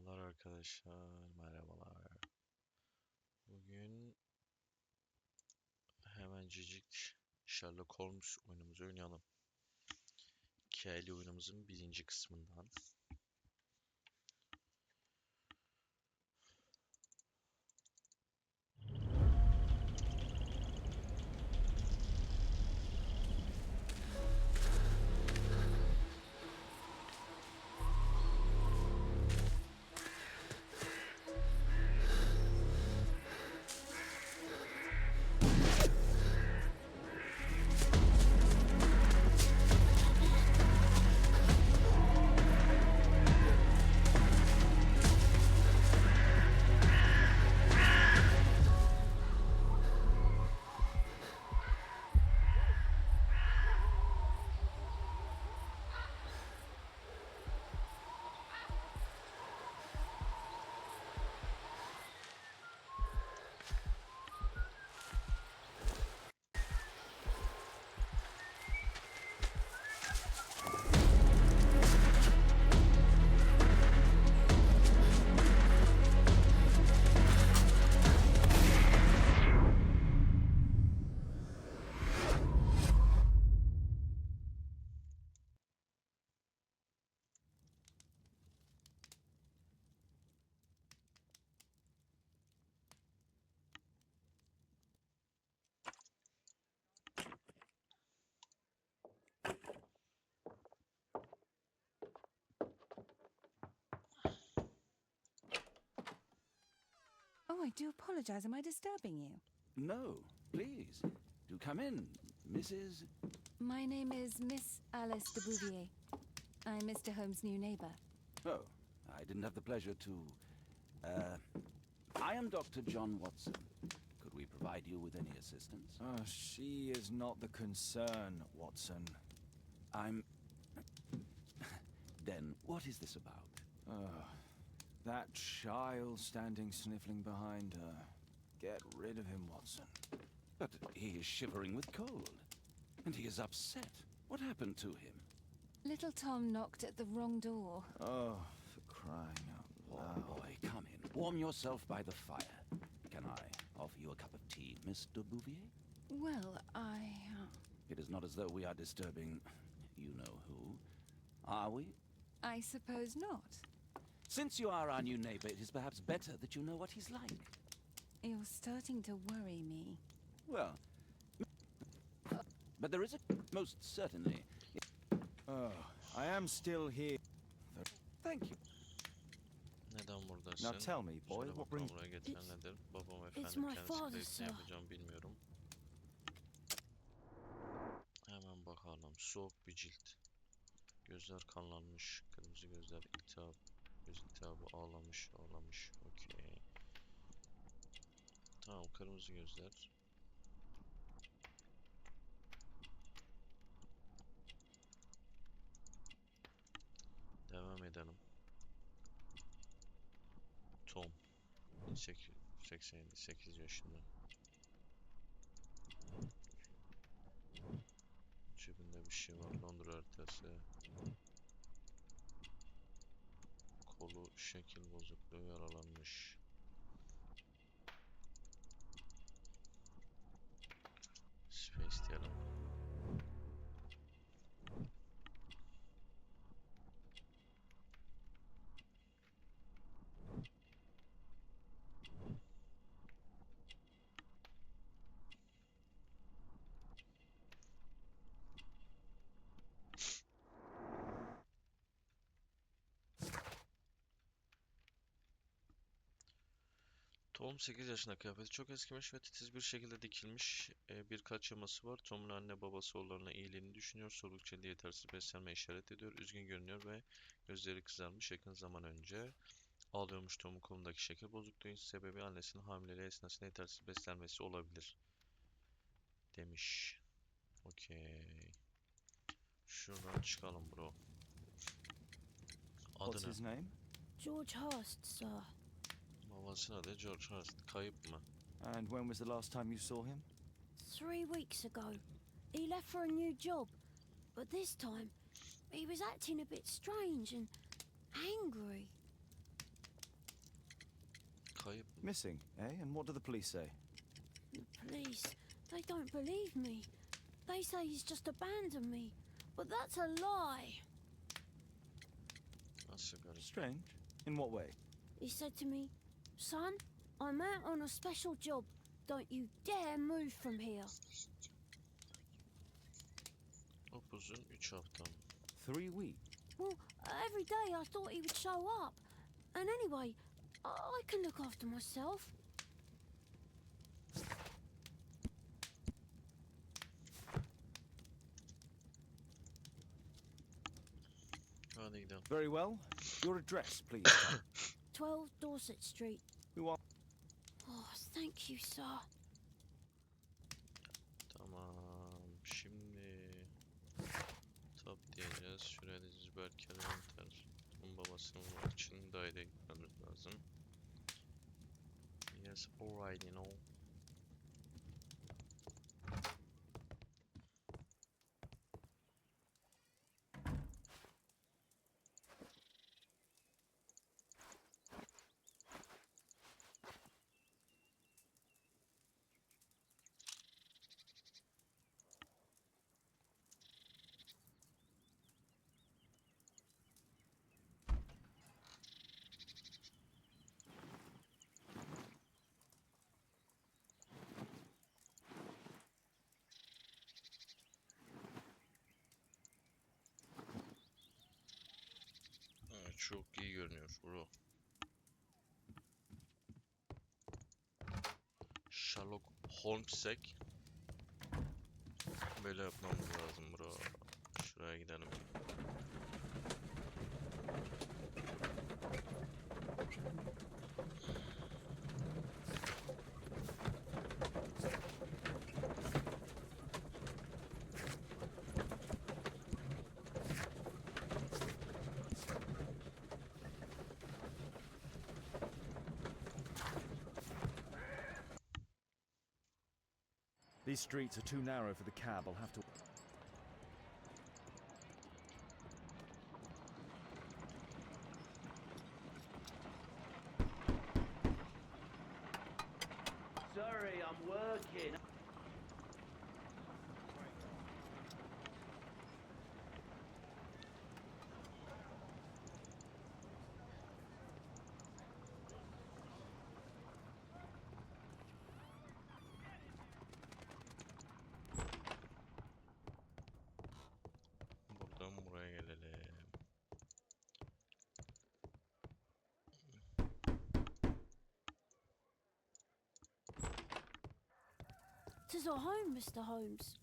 Merhabalar arkadaşlar, merhabalar. Bugün hemencecik Sherlock Holmes oyunumuzu oynayalım. Kayeli oyunumuzun birinci kısmından. Oh, I do apologize. Am I disturbing you? No, please. Do come in, Mrs. My name is Miss Alice de Bouvier. I'm Mr. Holmes' new neighbor. Oh, I didn't have the pleasure to... I am Dr. John Watson. Could we provide you with any assistance? She is not the concern, Watson. I'm... Then, what is this about? That child standing sniffling behind her. Get rid of him, Watson. But he is shivering with cold. And he is upset. What happened to him? Little Tom knocked at the wrong door. Oh, for crying out loud. Oh, boy, come in. Warm yourself by the fire. Can I offer you a cup of tea, Miss de Bouvier? Well, It is not as though we are disturbing you-know-who, are we? I suppose not. Since you are our new neighbor, it is perhaps better that you know what he's like. You're starting to worry me. Well, but there is a... Most certainly. Oh, I am still here. Thank you. Neden buradasın? Now tell me, boy, Söyle what bakalım brings... buraya getiren nedir? Babam it's efendim, my kendisi father, kayıt ne sir. yapacağım bilmiyorum. Hemen bakalım. Soğuk bir cilt. Gözler kanlanmış. Kırmızı gözler, iltihap. Göz iltihabı, ağlamış. Okey. Tamam, kırmızı gözler. Devam edelim. Tom. 88 yaşında. Cebinde bir şey var. Londra haritası. Kolu şekil bozukluğu, yaralanmış. Space diyelim. Tom 8 yaşında, kıyafeti çok eskimiş ve titiz bir şekilde dikilmiş. Birkaç yaması var. Tom'un anne babası oğullarına iyiliğini düşünüyor. Soluk içinde yetersiz beslenme işaret ediyor. Üzgün görünüyor ve gözleri kızarmış. Yakın zaman önce ağlıyormuş. Tom'un kolundaki şeker bozukluğunun sebebi annesinin hamileliği esnasında yetersiz beslenmesi olabilir demiş. Okey. Şuradan çıkalım bro. Adı What's ne? his name? George Hurst, sir. Babasının adı George Hurst. Kayıp mı? And when was the last time you saw him? 3 weeks ago. He left for a new job. But this time, he was acting a bit strange and angry. Kayıp. Missing, eh? And what do the police say? The police, they don't believe me. They say he's just abandoned me. But that's a lie. Nasıl garip. Strange. In what way? He said to me, son, I'm out on a special job. Don't you dare move from here. Upuzun 3 hafta mı? 3 weeks. Well, every day I thought he would show up. And anyway, I can look after myself. Hadi gidelim. Very well. Your address, please. 12 Dorset Street. We want... Oh, thank you, sir. Tamam. Şimdi tap diyeceğiz. Şuraya diyeceğiz. Belki elementer. Onun babasının var için daire gitmemiz lazım. Yes, alright, you know. Evet, çok iyi görünüyor bro. Sherlock Holmes'ek böyle yapmamız lazım bro. Şuraya gidelim. These streets are too narrow for the cab. I'll have to... Sorry, I'm working. Buradan buraya gelelim. Tis our home, Mr. Holmes.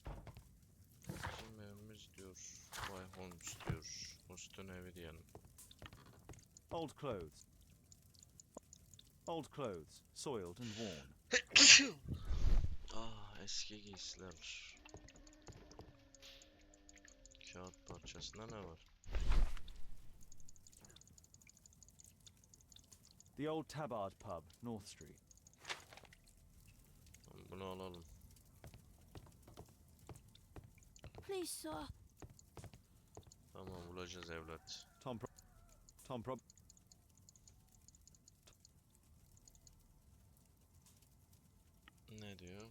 Bizim evimiz diyor. Bay Holmes diyor. Holmes'un evi diyelim. Old clothes. Old clothes. Soiled and worn. Ah, eski giysiler. Kağıt parçasında ne var? The old Tabard pub, North Street. Tamam, bunu alalım. Please, sir. Tamam, bulacağız evlat. Tom Prob... Ne diyor?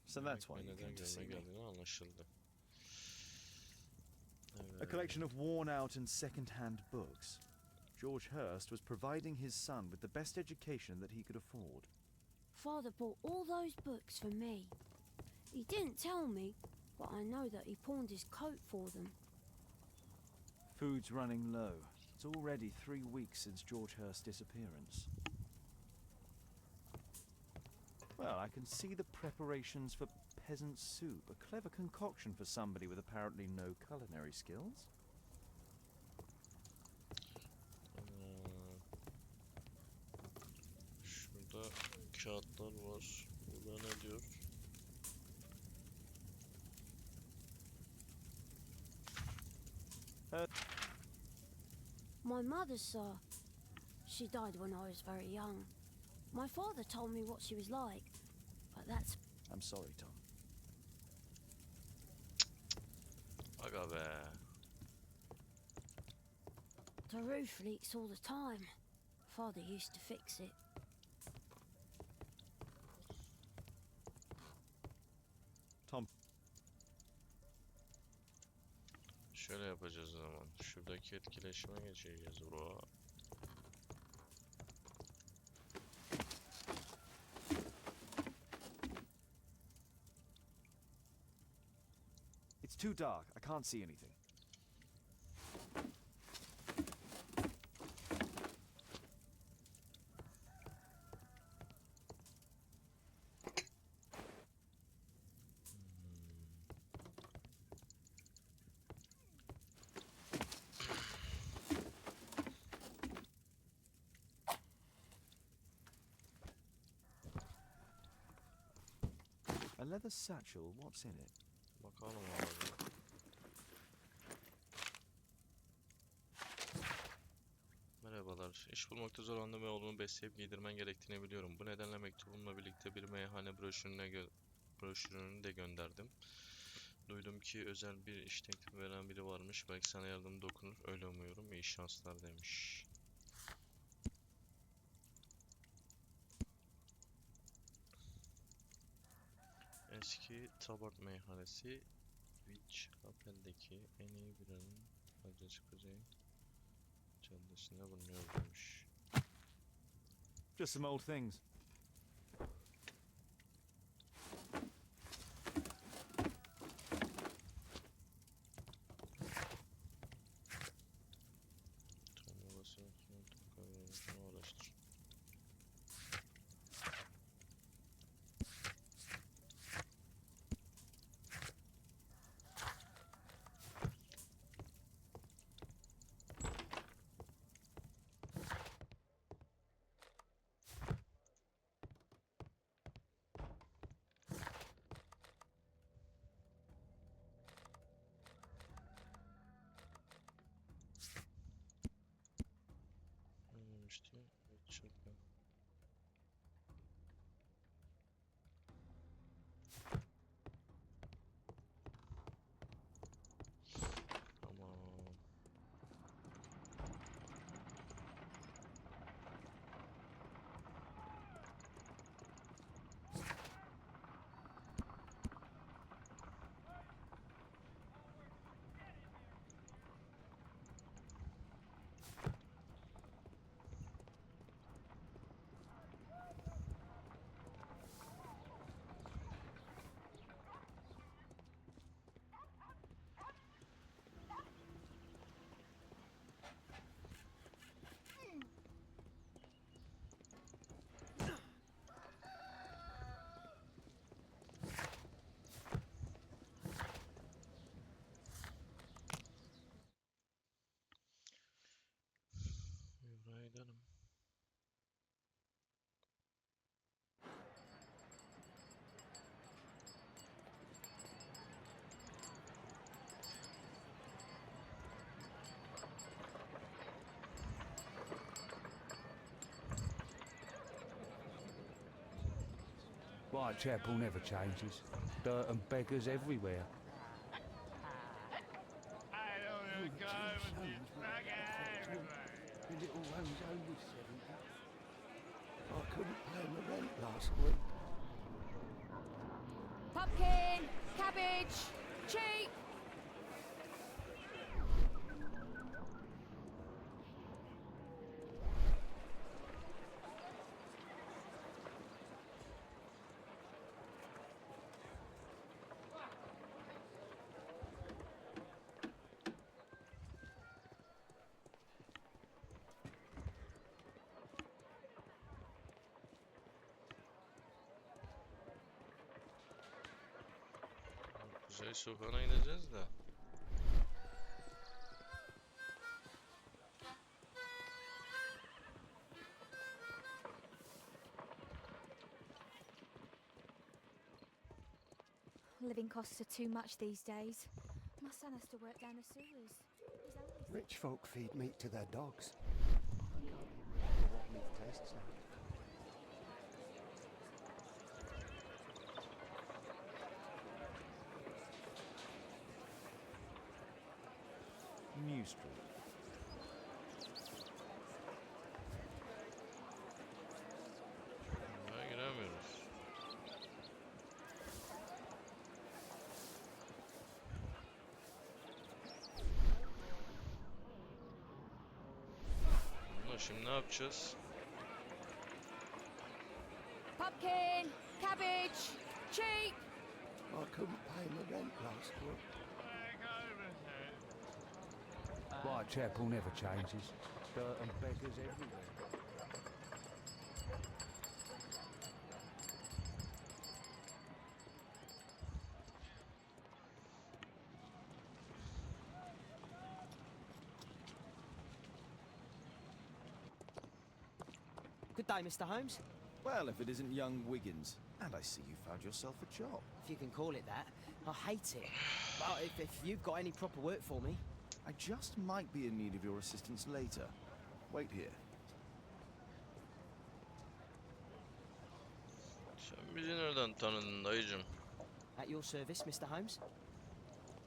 So that's why you Neden came to see görme me. geldiğini anlaşıldı. A collection of worn-out and second-hand books. George Hurst was providing his son with the best education that he could afford. Father bought all those books for me. He didn't tell me, but I know that he pawned his coat for them. Food's running low. It's already 3 weeks since George Hurst's disappearance. Well, I can see the preparations for peasant soup, a clever concoction for somebody with apparently no culinary skills. Şurada kağıtlar var. Burada ne diyor? My mother, sir. She died when I was very young. My father told me what she was like, but that's... I'm sorry, Tom. Aga be. The roof leaks all the time. Father used to fix it. Şöyle yapacağız o zaman. Şuradaki etkileşime geçeceğiz bro. It's too dark. I can't see anything. A leather satchel, what's in it? Bakalım abi. Merhabalar. İş bulmakta zorlandığım ve oğlumu besleyip giydirmen gerektiğini biliyorum. Bu nedenle mektubumla birlikte bir meyhane broşürünü de gönderdim. Duydum ki özel bir iş teklifi veren biri varmış. Belki sana yardım dokunur. Öyle umuyorum. İyi şanslar demiş. Eski tabak meyhanesi Whitechapel'deki en iyi biranın adresi Kuzey Caddesi'nde bulunuyor demiş. Just some old things. Tam orası uğraştır. Neymişti? Whitechapel. Tamam. Buraya gidelim. Whitechapel never changes. Dirt and beggars everywhere. The little one's only 70. I couldn't pay my rent last week. Pumpkin, cabbage, cheap. Kuzey sokağına gideceğiz de. Living costs are too much these days. My son has to work down the sewers. He's only Rich folk feed meat to their dogs. I can't remember what meat tastes like. New Street. Buraya giremiyoruz. Şimdi ne yapacağız? Pumpkin, cabbage, cheap. I couldn't pay my rent last week. Whitechapel never changes. Dirt and beggars everywhere. Good day, Mr. Holmes. Well, if it isn't young Wiggins. And I see you found yourself a job. If you can call it that. I hate it. Well, if you've got any proper work for me. I just might be in need of your assistance later. Wait here. Sen bizi nereden tanıdın dayıcım? At your service, Mr. Holmes.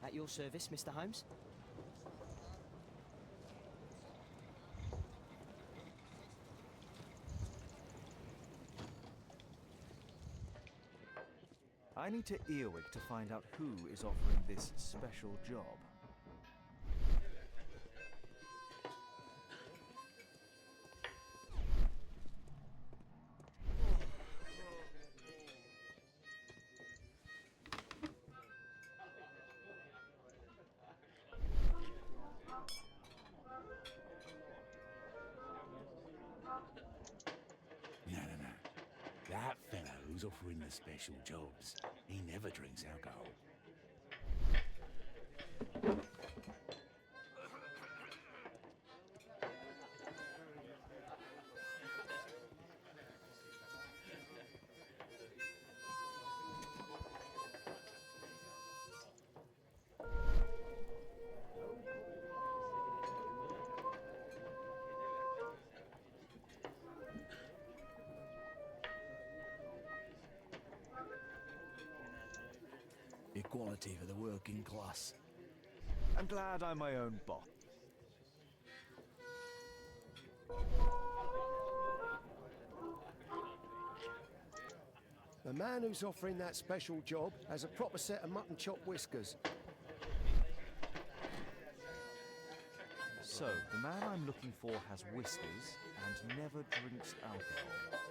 At your service, Mr. Holmes. I need to Earwig to find out who is offering this special job. No. That fellow who's offering the special jobs, he never drinks alcohol. Equality for the working class. I'm glad I'm my own boss. The man who's offering that special job has a proper set of mutton chop whiskers. So, the man I'm looking for has whiskers and never drinks alcohol.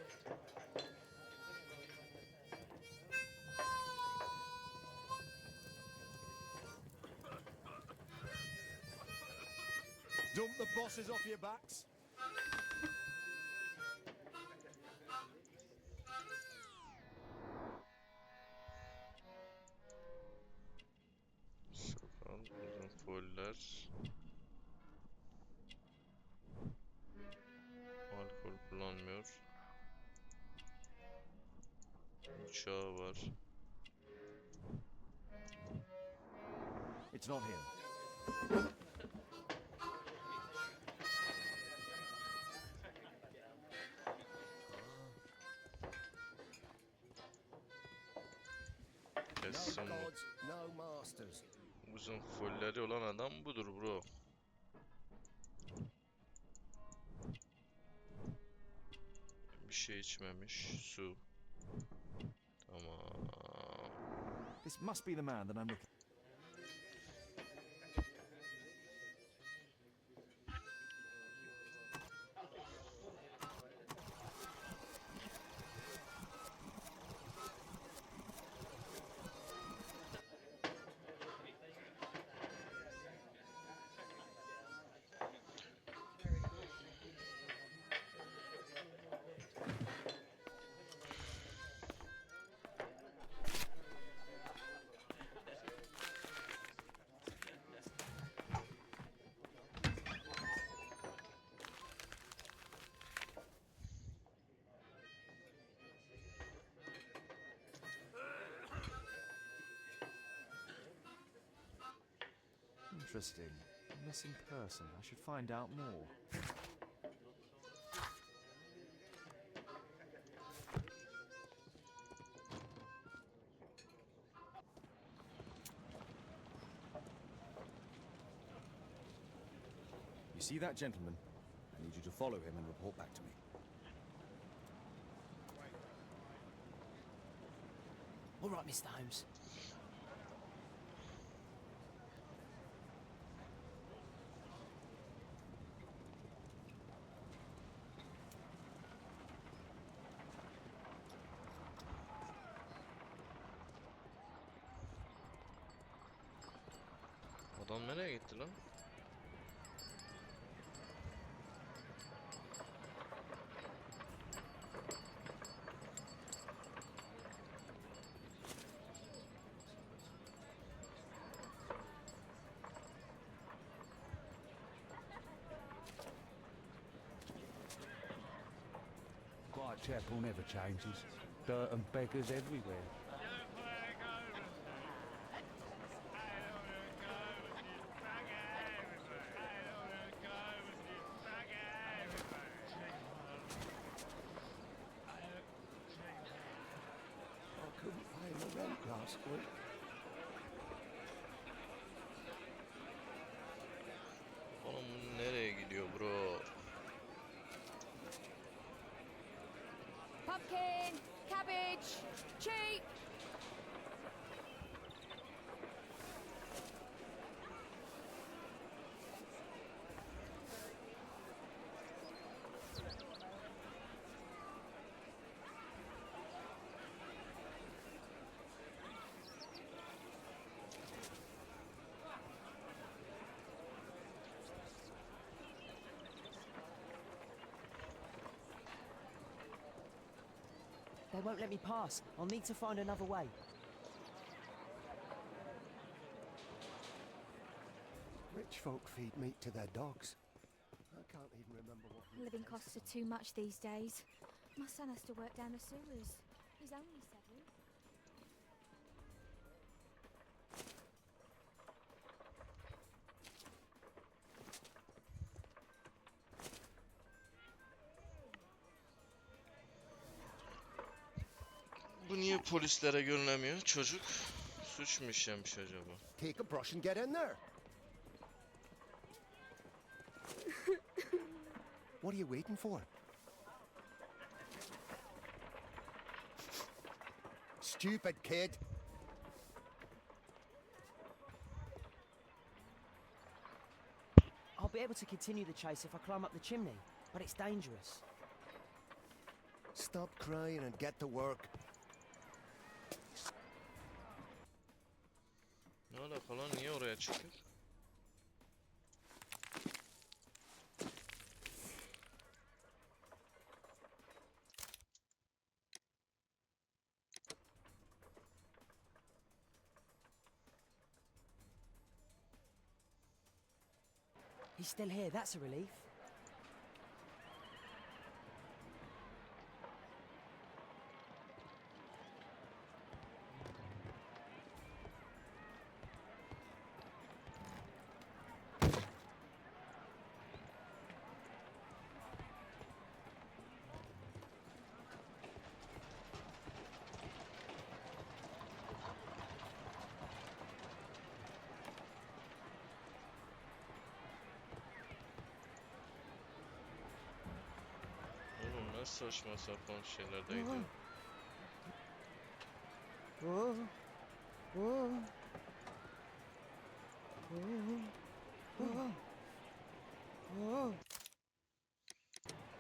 Dump the bosses off your backs. Sakal, uzun foller. Alkol kullanmıyor. Bıçağı var. It's not him. No Kesin bu. gods, no masters. Uzun folleri olan adam budur bro. Bir şey içmemiş. Su. Tamam. This must be the man that I'm looking. Interesting. Missing person. I should find out more. You see that gentleman? I need you to follow him and report back to me. All right, Mr. Holmes. Adam nereye gitti lan? Whitechapel never changes. Dirt and beggars everywhere. I couldn't pay my rent last week. Oğlum bu nereye gidiyor bro? Pumpkin, cabbage, cheap. They won't let me pass. I'll need to find another way. Rich folk feed meat to their dogs. I can't even remember what meat Living tastes costs are too much these days. My son has to work down the sewers. He's only 7. Bu niye polislere görünemiyor? Çocuk suç mu işlemiş acaba? Take a brush and get in there. What are you waiting for? Stupid kid. I'll be able to continue the chase if I climb up the chimney, but it's dangerous. Stop crying and get to work. Ne alaka lan? Niye oraya çıkıyor? He's still here, that's a relief. Oğlum ne saçma sapan şeyler de gidiyor. Whoa. Whoa. Whoa. Whoa.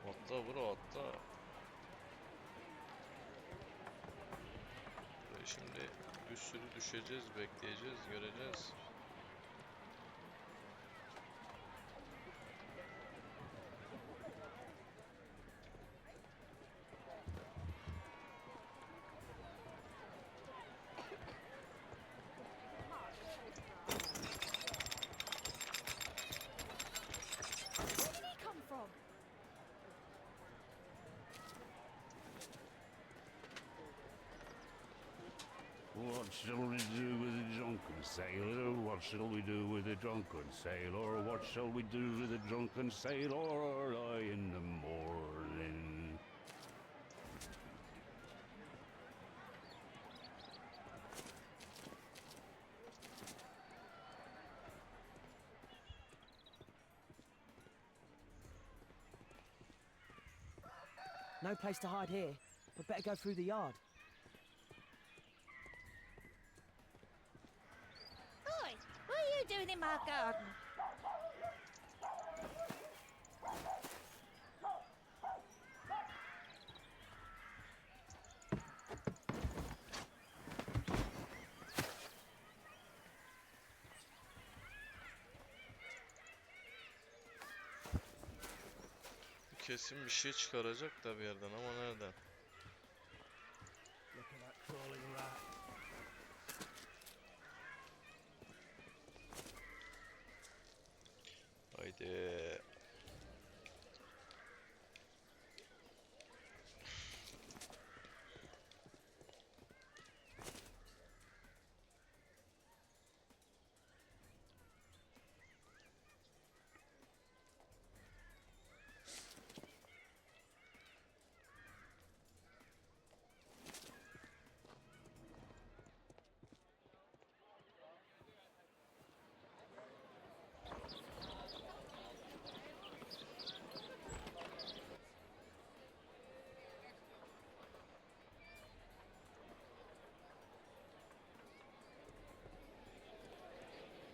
Atla bro atla. Ve şimdi bir sürü düşeceğiz, bekleyeceğiz, göreceğiz. Where did he come from? What shall we do with the drunken sailor? What shall we do with the drunken sailor? What shall we do with the drunken sailor early in the morning? No place to hide here. We'd better go through the yard. Oi, what are you doing in my garden? kesin bir şey çıkaracak da bir yerden ama nereden? Look at that crawling rat. Haydi.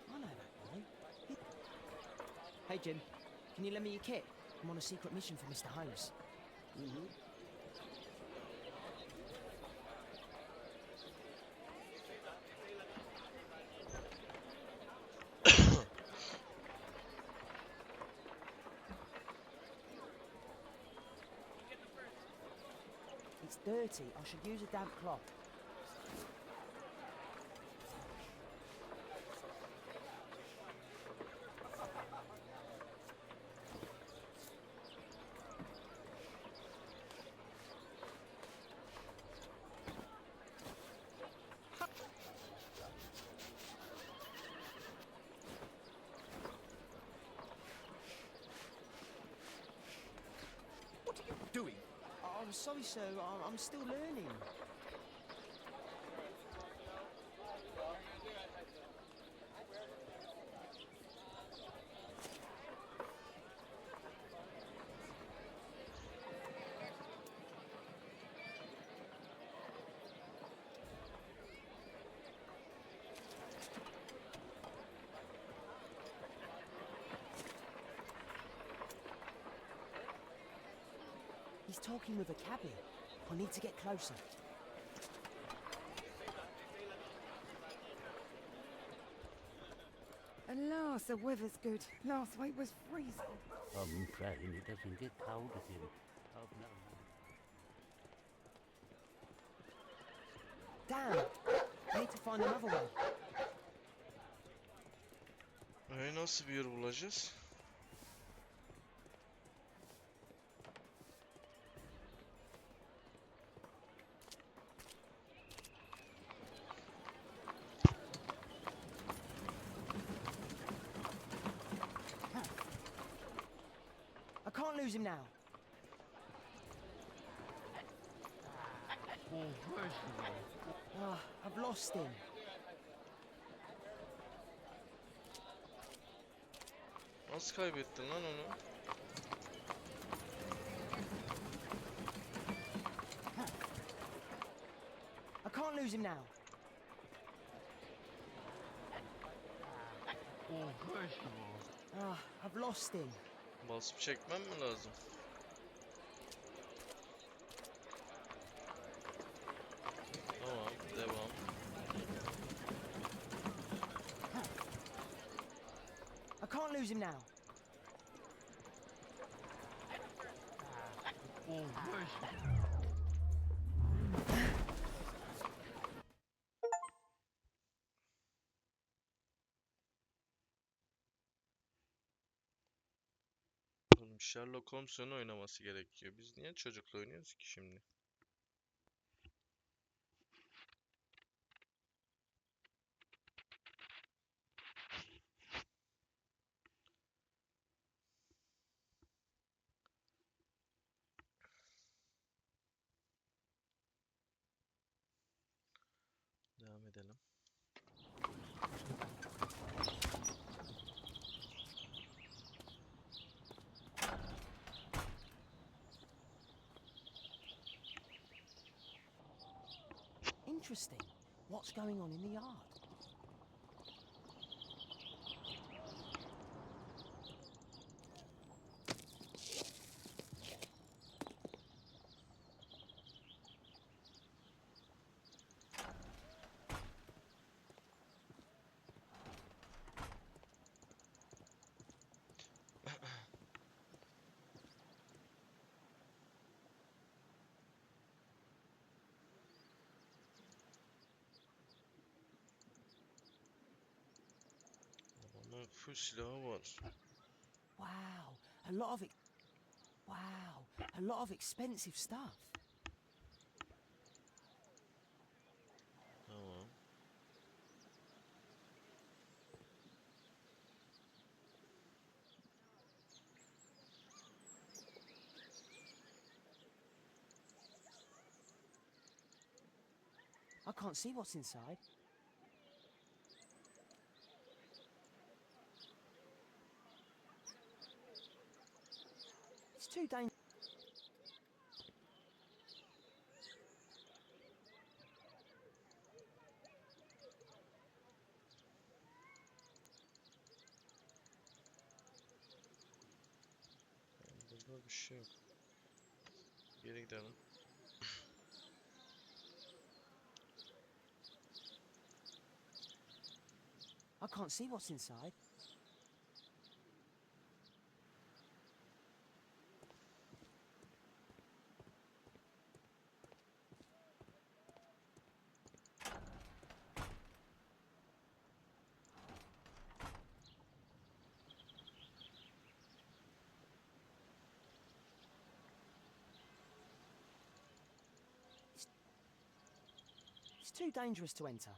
I know that boy. Hey, Jim. Can you lend me your kit? I'm on a secret mission for Mr. Holmes. It's dirty. I should use a damp cloth. What are you doing? I'm sorry, sir. I'm still learning. He's talking with a cabby. I need to get closer. At last, the weather's good. Last week was freezing. I'm praying it doesn't get cold again. Oh, no. Damn! I need to find another way. Nasıl bir yer bulacağız? I can't lose him now. I've lost him. Nasıl kaybettin lan onu? I can't lose him now. I've lost him. Basıp çekmem mi lazım? Tamam, devam. I can't lose him now. Oğlum Sherlock Holmes'un oynaması gerekiyor. Biz niye çocukla oynuyoruz ki şimdi? Devam edelim. Interesting. What's going on in the yard? Full silahı var. Wow, a lot of a lot of expensive stuff. Tamam. I can't see what's inside. It's too dangerous. Burada bir şey yok. Geri gidelim. I can't see what's inside. It's too dangerous to enter.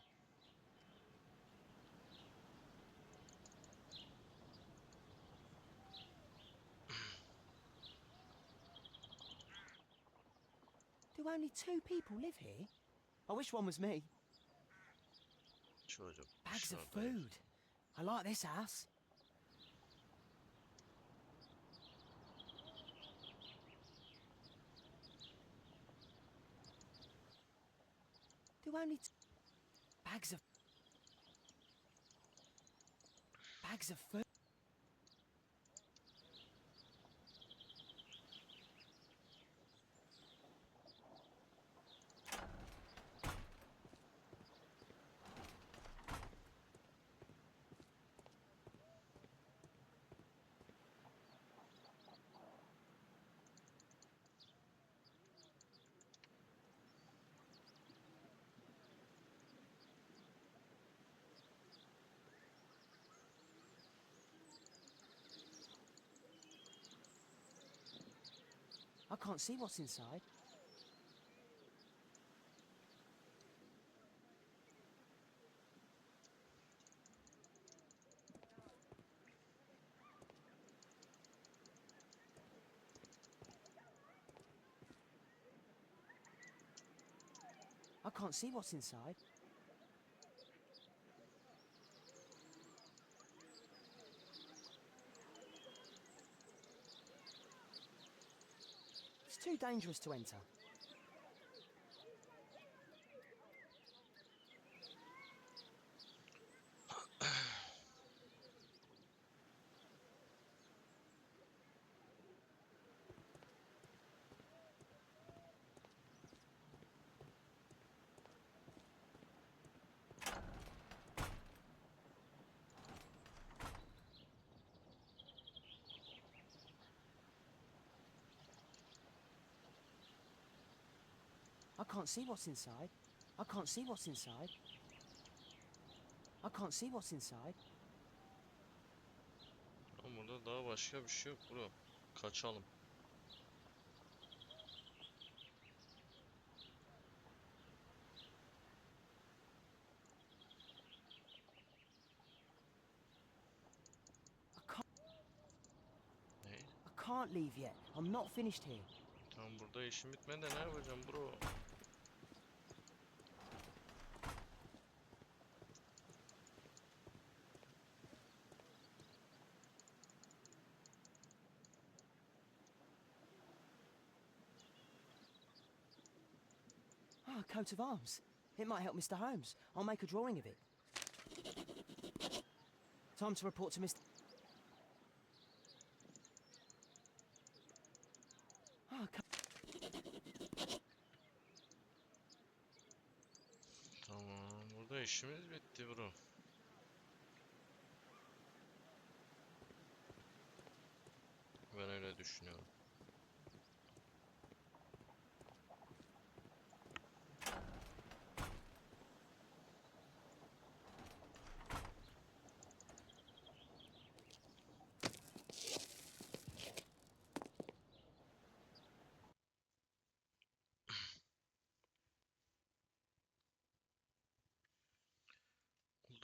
Do only 2 people live here? I wish one was me. Çocuk. Bags of dışarıda. food. I like this house. Do only bags of food. I can't see what's inside. I can't see what's inside. It's too dangerous to enter. I can't see what's inside. I can't see what's inside. I can't see what's inside. Ama burada daha başka bir şey yok bro. Kaçalım. Ne? I can't leave yet. I'm not finished here. Tam burada işim bitmedi de ne yapacağım bro? Ah, a coat of arms. It might help Mr. Holmes. I'll make a drawing of it. Time to report to Mr. Ah, Tamam, burada işimiz bitti bro. Ben öyle düşünüyorum.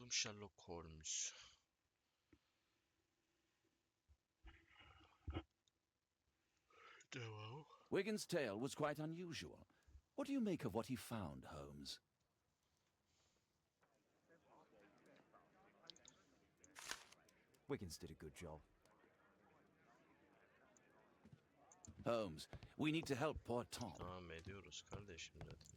Oldum Sherlock Holmes. Devam. Wiggins' tale was quite unusual. What do you make of what he found, Holmes? Wiggins did a good job. Holmes, we need to help poor Tom. Tamam ediyoruz kardeşim zaten.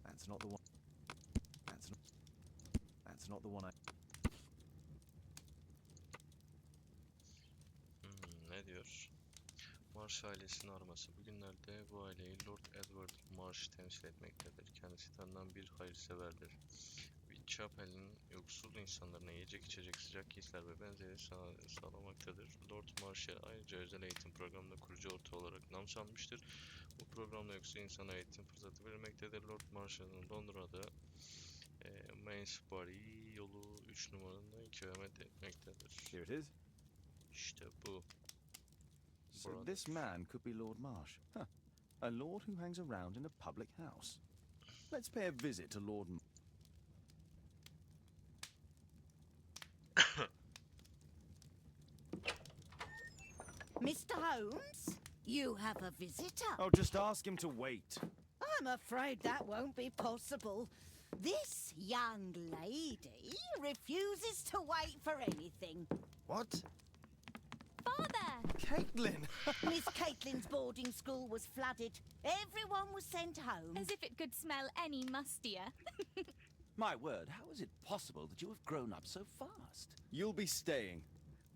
That's not the one. That's not the one I... Ne diyor? Marsh ailesinin arması. Bugünlerde bu aileyi Lord Edward Marsh temsil etmektedir. Kendisi tanınan bir hayırseverdir. Whitechapel'in yoksul insanlarına yiyecek, içecek, sıcak giysiler ve benzeri sağlamaktadır. Lord Marsh'e ayrıca özel eğitim programında kurucu ortağı olarak nam salmıştır. Bu programda yoksul insana eğitim fırsatı verilmektedir. Lord Marsh'ın Londra'da Mainsbury yolu 3 numarada ikamet etmektedir. Here it is. İşte bu. So Brother. this man could be Lord Marsh. Huh. A lord who hangs around in a public house. Let's pay a visit to Lord... Mr. Holmes, you have a visitor. Oh, just ask him to wait. I'm afraid that won't be possible. This young lady refuses to wait for anything. What? Father! Caitlin! Miss Caitlin's boarding school was flooded. Everyone was sent home. As if it could smell any mustier. My word, how is it possible that you have grown up so fast? You'll be staying.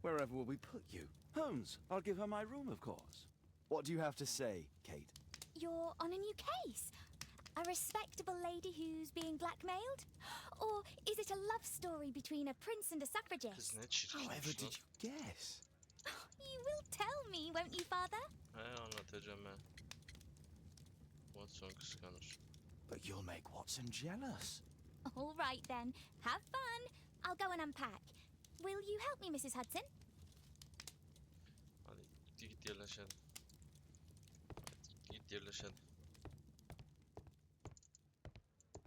Wherever will we put you? Holmes, I'll give her my room, of course. What do you have to say, Kate? You're on a new case. A respectable lady who's being blackmailed? Or is it a love story between a prince and a Kız suffragist? ne çirkinmiş However lan. did you guess? You will tell me, won't you, Father? He anlatacağım ben. Watson kıskanır. But you'll make Watson jealous. All right then. Have fun. I'll go and unpack. Will you help me, Mrs. Hudson? Hadi git yerleş hadi. Git yerleş hadi.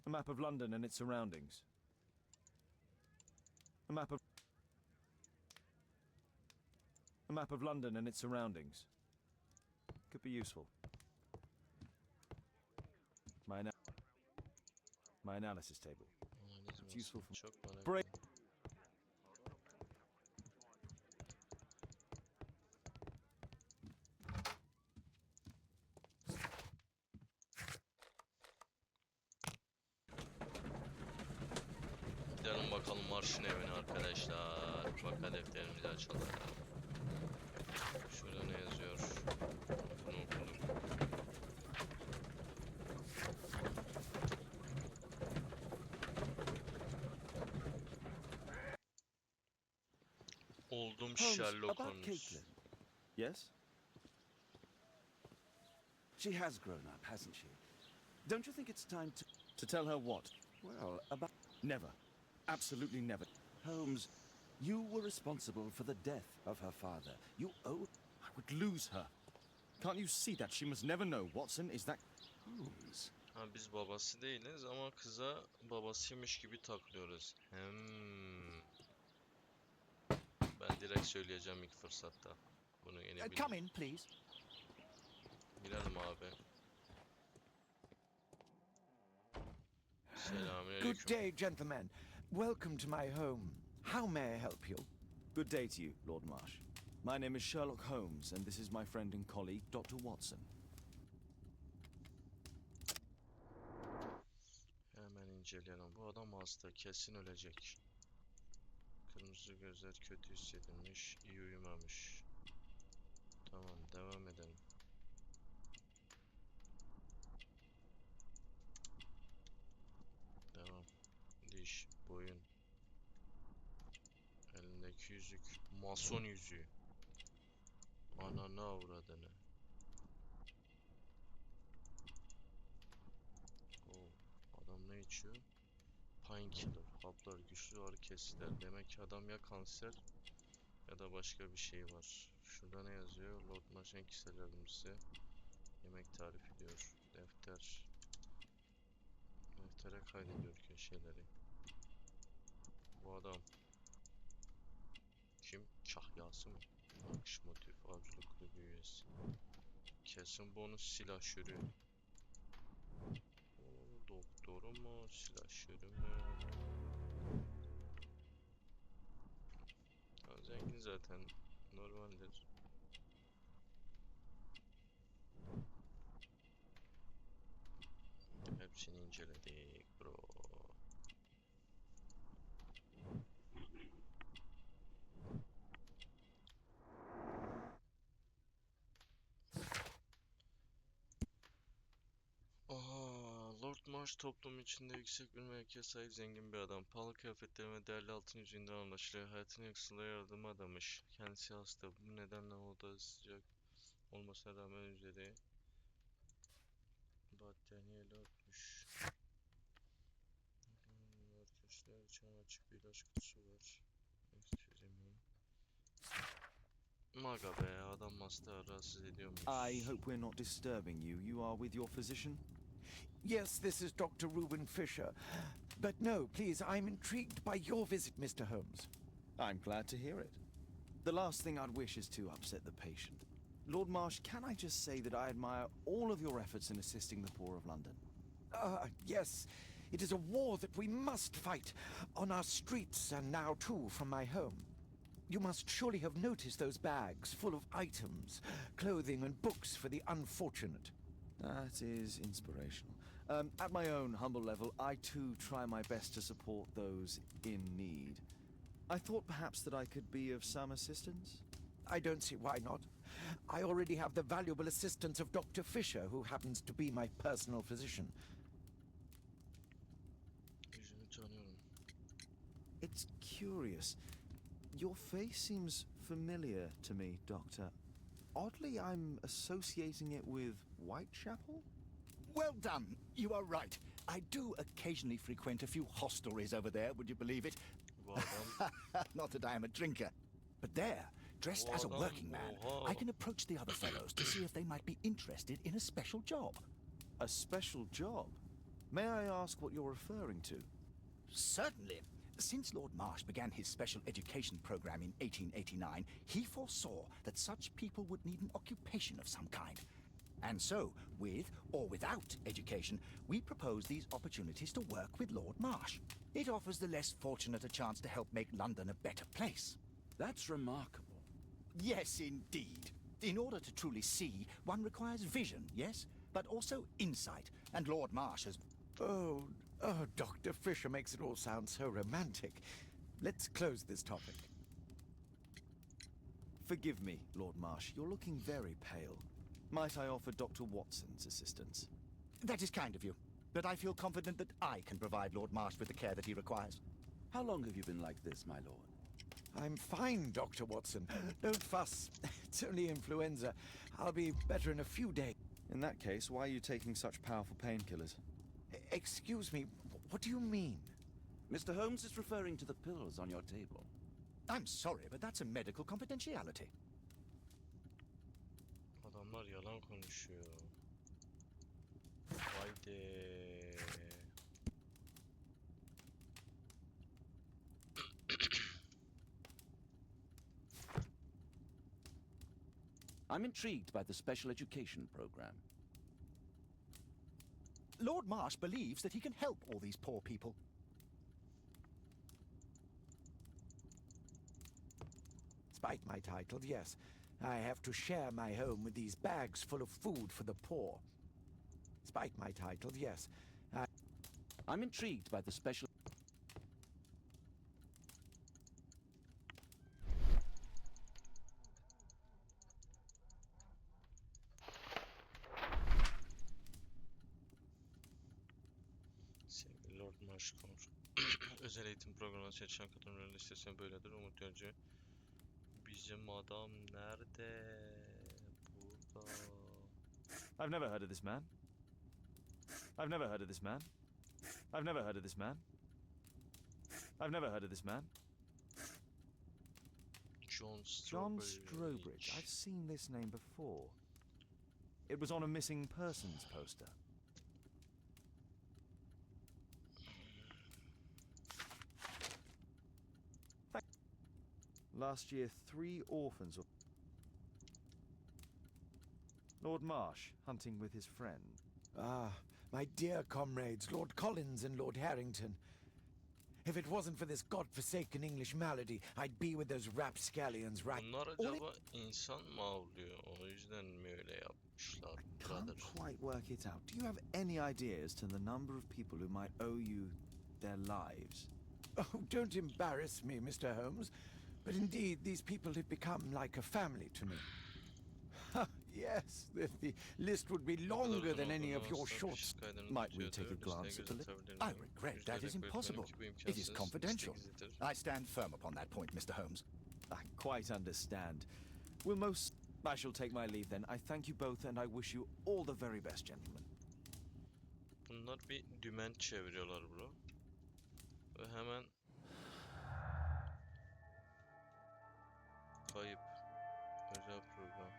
A map of London and its surroundings. A map of London and its surroundings. Could be useful. My analysis table. Analizim It's useful olsun. for- Çok merak Break. ettim. Gidelim bakalım Marş'ın evine arkadaşlar. Vaka defterimizi açalım. Şurada ne yazıyor? Bunu okuduk. Oldum Holmes, Sherlock about Holmes. Caitlin. Yes? She has grown up, hasn't she? Don't you think it's time to... To tell her what? Well, about... Never. Absolutely never. Holmes, you were responsible for the death of her father. You owe... I would lose her. Can't you see that? She must never know. Watson, is that... Holmes. Ha biz babası değiliz ama kıza babasıymış gibi takılıyoruz. Ben direkt söyleyeceğim ilk fırsatta. Bunu yeni Come bildim. in, please. Girelim abi. Good Selamünaleyküm. day, gentlemen. Welcome to my home. How may I help you? Good day to you, Lord Marsh. My name is Sherlock Holmes, and this is my friend and colleague, Dr. Watson. Hemen inceleyelim. Bu adam hasta. Kesin ölecek. Kırmızı gözler kötü hissedilmiş. İyi uyumamış. Tamam, devam edelim. Devam. Diş, boyun. Buradaki yüzük. Mason yüzüğü. Ananı avradını. Oo, adam ne içiyor? Painkiller. Haplar, güçlü ağrı kesiciler. Demek ki adam ya kanser ya da başka bir şey var. Şurada ne yazıyor? Lord Marsh'ın kişisel yardımcısı. Yemek tarifi diyor. Defter. Deftere kaydediyor köşeleri. Bu adam kim? Kahyası mı? Akış motif. Avcılık kulübü üyesi. Kesin bonus silahşörü. O doktoru mu? Silahşörü mü? Ya zengin zaten. Normaldir. Hepsini inceledik bro. Aha, Lord Marsh toplum içinde yüksek bir mevkiye sahip zengin bir adam. Pahalı kıyafetleri ve değerli altın yüzüğünden anlaşılıyor. Hayatını yoksulluğa yardıma adamış. Kendisi hasta. Bu nedenle oda sıcak olmasına rağmen üzeri battaniyeyle örtmüş. Arkadaşlar çam açık bir ilaç kutusu var. Çözemiyorum. Maga be adam hasta rahatsız ediyor muyuz? I hope we're not disturbing you. You are with your physician? Yes, this is Dr. Reuben Fisher. But no, please, I'm intrigued by your visit, Mr. Holmes. I'm glad to hear it. The last thing I'd wish is to upset the patient. Lord Marsh, can I just say that I admire all of your efforts in assisting the poor of London? Yes, it is a war that we must fight on our streets and now too from my home. You must surely have noticed those bags full of items, clothing and books for the unfortunate. That is inspirational. At my own humble level, I too try my best to support those in need. I thought perhaps that I could be of some assistance. I don't see why not. I already have the valuable assistance of Dr. Fisher, who happens to be my personal physician. Yüzünü tanıyorum. It's curious. Your face seems familiar to me, Doctor. Oddly, I'm associating it with Whitechapel? Well done. You are right. I do occasionally frequent a few hostelries over there, would you believe it? Bu adam. Not that I am a drinker. But there, dressed as a working man, I can approach the other fellows to see if they might be interested in a special job. A special job? May I ask what you're referring to? Certainly. Since Lord Marsh began his special education program in 1889, he foresaw that such people would need an occupation of some kind. And so, with or without education, we propose these opportunities to work with Lord Marsh. It offers the less fortunate a chance to help make London a better place. That's remarkable. Yes, indeed. In order to truly see, one requires vision, yes? But also insight. And Lord Marsh has... Oh, Dr. Fisher makes it all sound so romantic. Let's close this topic. Forgive me, Lord Marsh. You're looking very pale. Might I offer Dr. Watson's assistance? That is kind of you. But I feel confident that I can provide Lord Marsh with the care that he requires. How long have you been like this, my lord? I'm fine, Dr. Watson. Don't fuss. It's only influenza. I'll be better in a few days. In that case, why are you taking such powerful painkillers? Excuse me, what do you mean? Mr. Holmes is referring to the pills on your table. I'm sorry, but that's a medical confidentiality. Adamlar yalan konuşuyor. Haydi. I'm intrigued by the special education program. Lord Marsh believes that he can help all these poor people. Despite my title, yes. I have to share my home with these bags full of food for the poor. Despite my title, yes. I'm intrigued by the special... Sevgili Lord Marsh Özel eğitim programına seçilen kadınların listesi böyledir. Umut Öncü. Bizim adam nerede? Burada. I've never heard of this man. I've never heard of this man. I've never heard of this man. I've never heard of this man. John John Strobridge. Strobridge. I've seen this name before. It was on a missing persons poster. Last year, 3 orphans. Lord Marsh, hunting with his friend. Ah, my dear comrades, Lord Collins and Lord Harrington. If it wasn't for this godforsaken English malady, I'd be with those rapscallions right... Bunlar acaba insan mı avlıyor? O yüzden mi öyle yapmışlar? Can't Brother. quite work it out. Do you have any idea as to the number of people who might owe you their lives? Oh, don't embarrass me, Mr. Holmes. But indeed, these people have become like a family to me. Yes, the list would be longer than any of your shorts. Might we take a glance at the list? I regret that is impossible. It is confidential. I stand firm upon that point, Mr. Holmes. I quite understand. I shall take my leave then. I thank you both and I wish you all the very best, gentlemen. Bunlar bir dümen çeviriyorlar bro. Ve hemen kayıp. Özel program.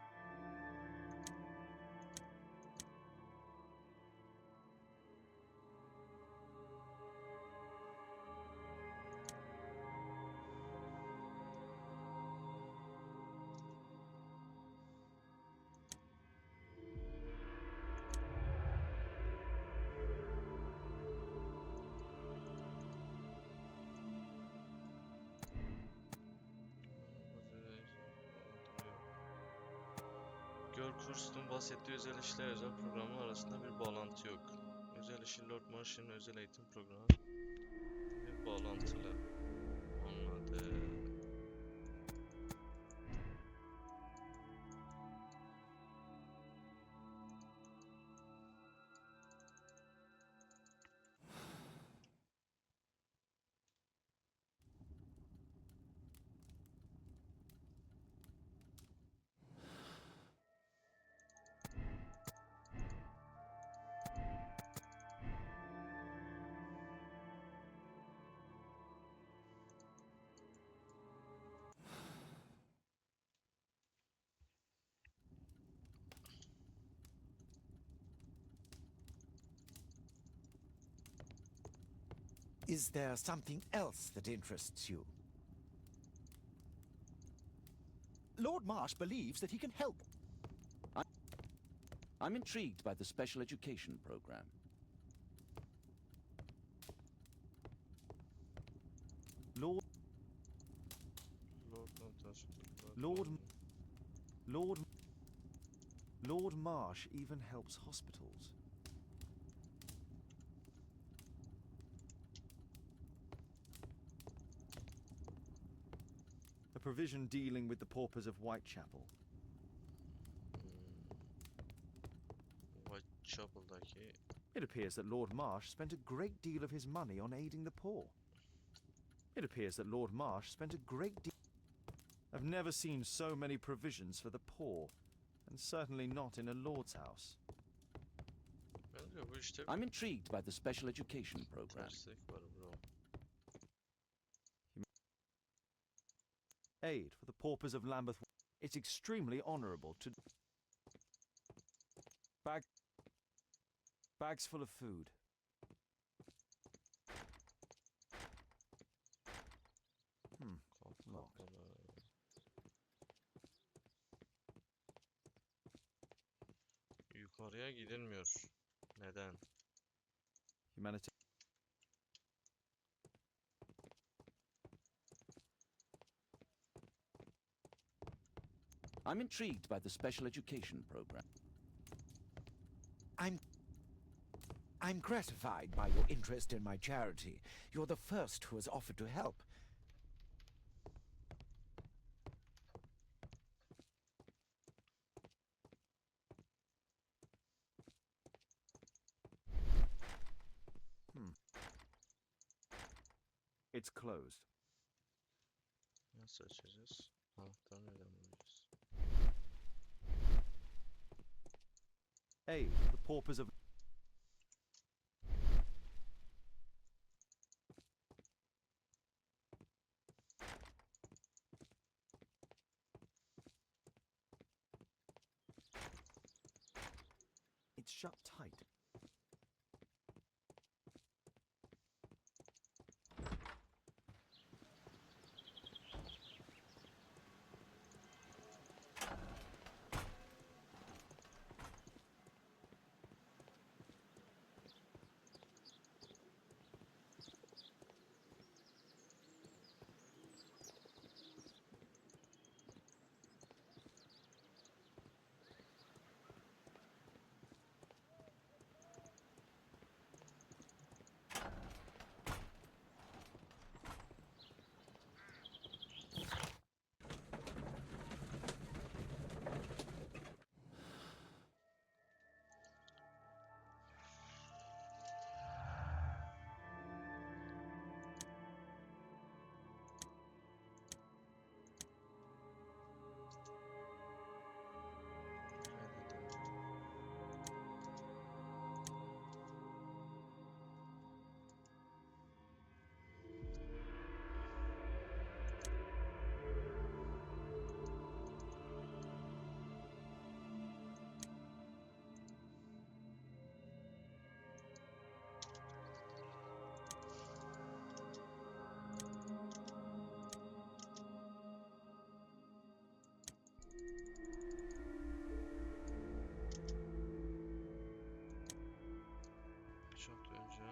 Kurst'un bahsettiği özel işle özel programı arasında bir bağlantı yok. Özel işi Lord Marsh'ın özel eğitim programı bir bağlantılı. Anladım. Is there something else that interests you? Lord Marsh believes that he can help. I'm intrigued by the special education program. Lord Marsh even helps hospitals. A provision dealing with the paupers of Whitechapel. Whitechapel'daki It appears that Lord Marsh spent a great deal of his money on aiding the poor. It appears that Lord Marsh spent a great deal... I've never seen so many provisions for the poor, and certainly not in a lord's house. bence bu işte I'm intrigued by the special education program. terslik var bro. Aid for the paupers of Lambeth. It's extremely honourable to... Bags full of food. Locked. Yukarıya gidilmiyor. Neden? Humanity. I'm intrigued by the special education program. I'm gratified by your interest in my charity. You're the first who has offered to help. It's closed. Nasıl açacağız? Anahtarı nereden bulacağız? Hey, the paupers of... It's shut tight. Çok önce.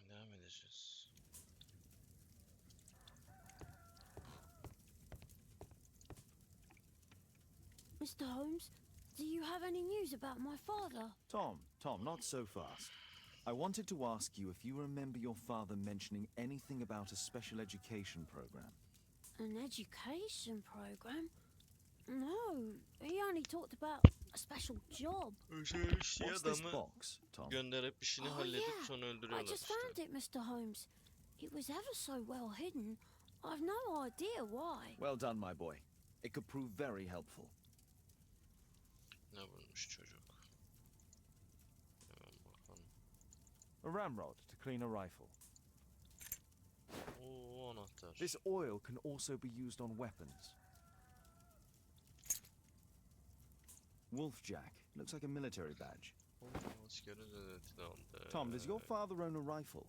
Devam edeceğiz. Mr. Holmes, do you have any news about my father? Tom, not so fast. I wanted to ask you if you remember your father mentioning anything about a special education program. An education program? No, he only talked about a special job. Özel bir şey What's this adamı box, Tom? gönderip işini Oh, halledip yeah. sonra I öldürüyorlar just işte. found it, Mr. Holmes. It was ever so well hidden. I've no idea why. Well done, my boy. It could prove very helpful. Ne bulmuş çocuk? Hemen bakalım. A ramrod to clean a rifle. Oo, anahtar. This oil can also be used on weapons. Wolfjack. Looks like a military badge. Oo, askerin özetini aldı. Tom, does your father own a rifle?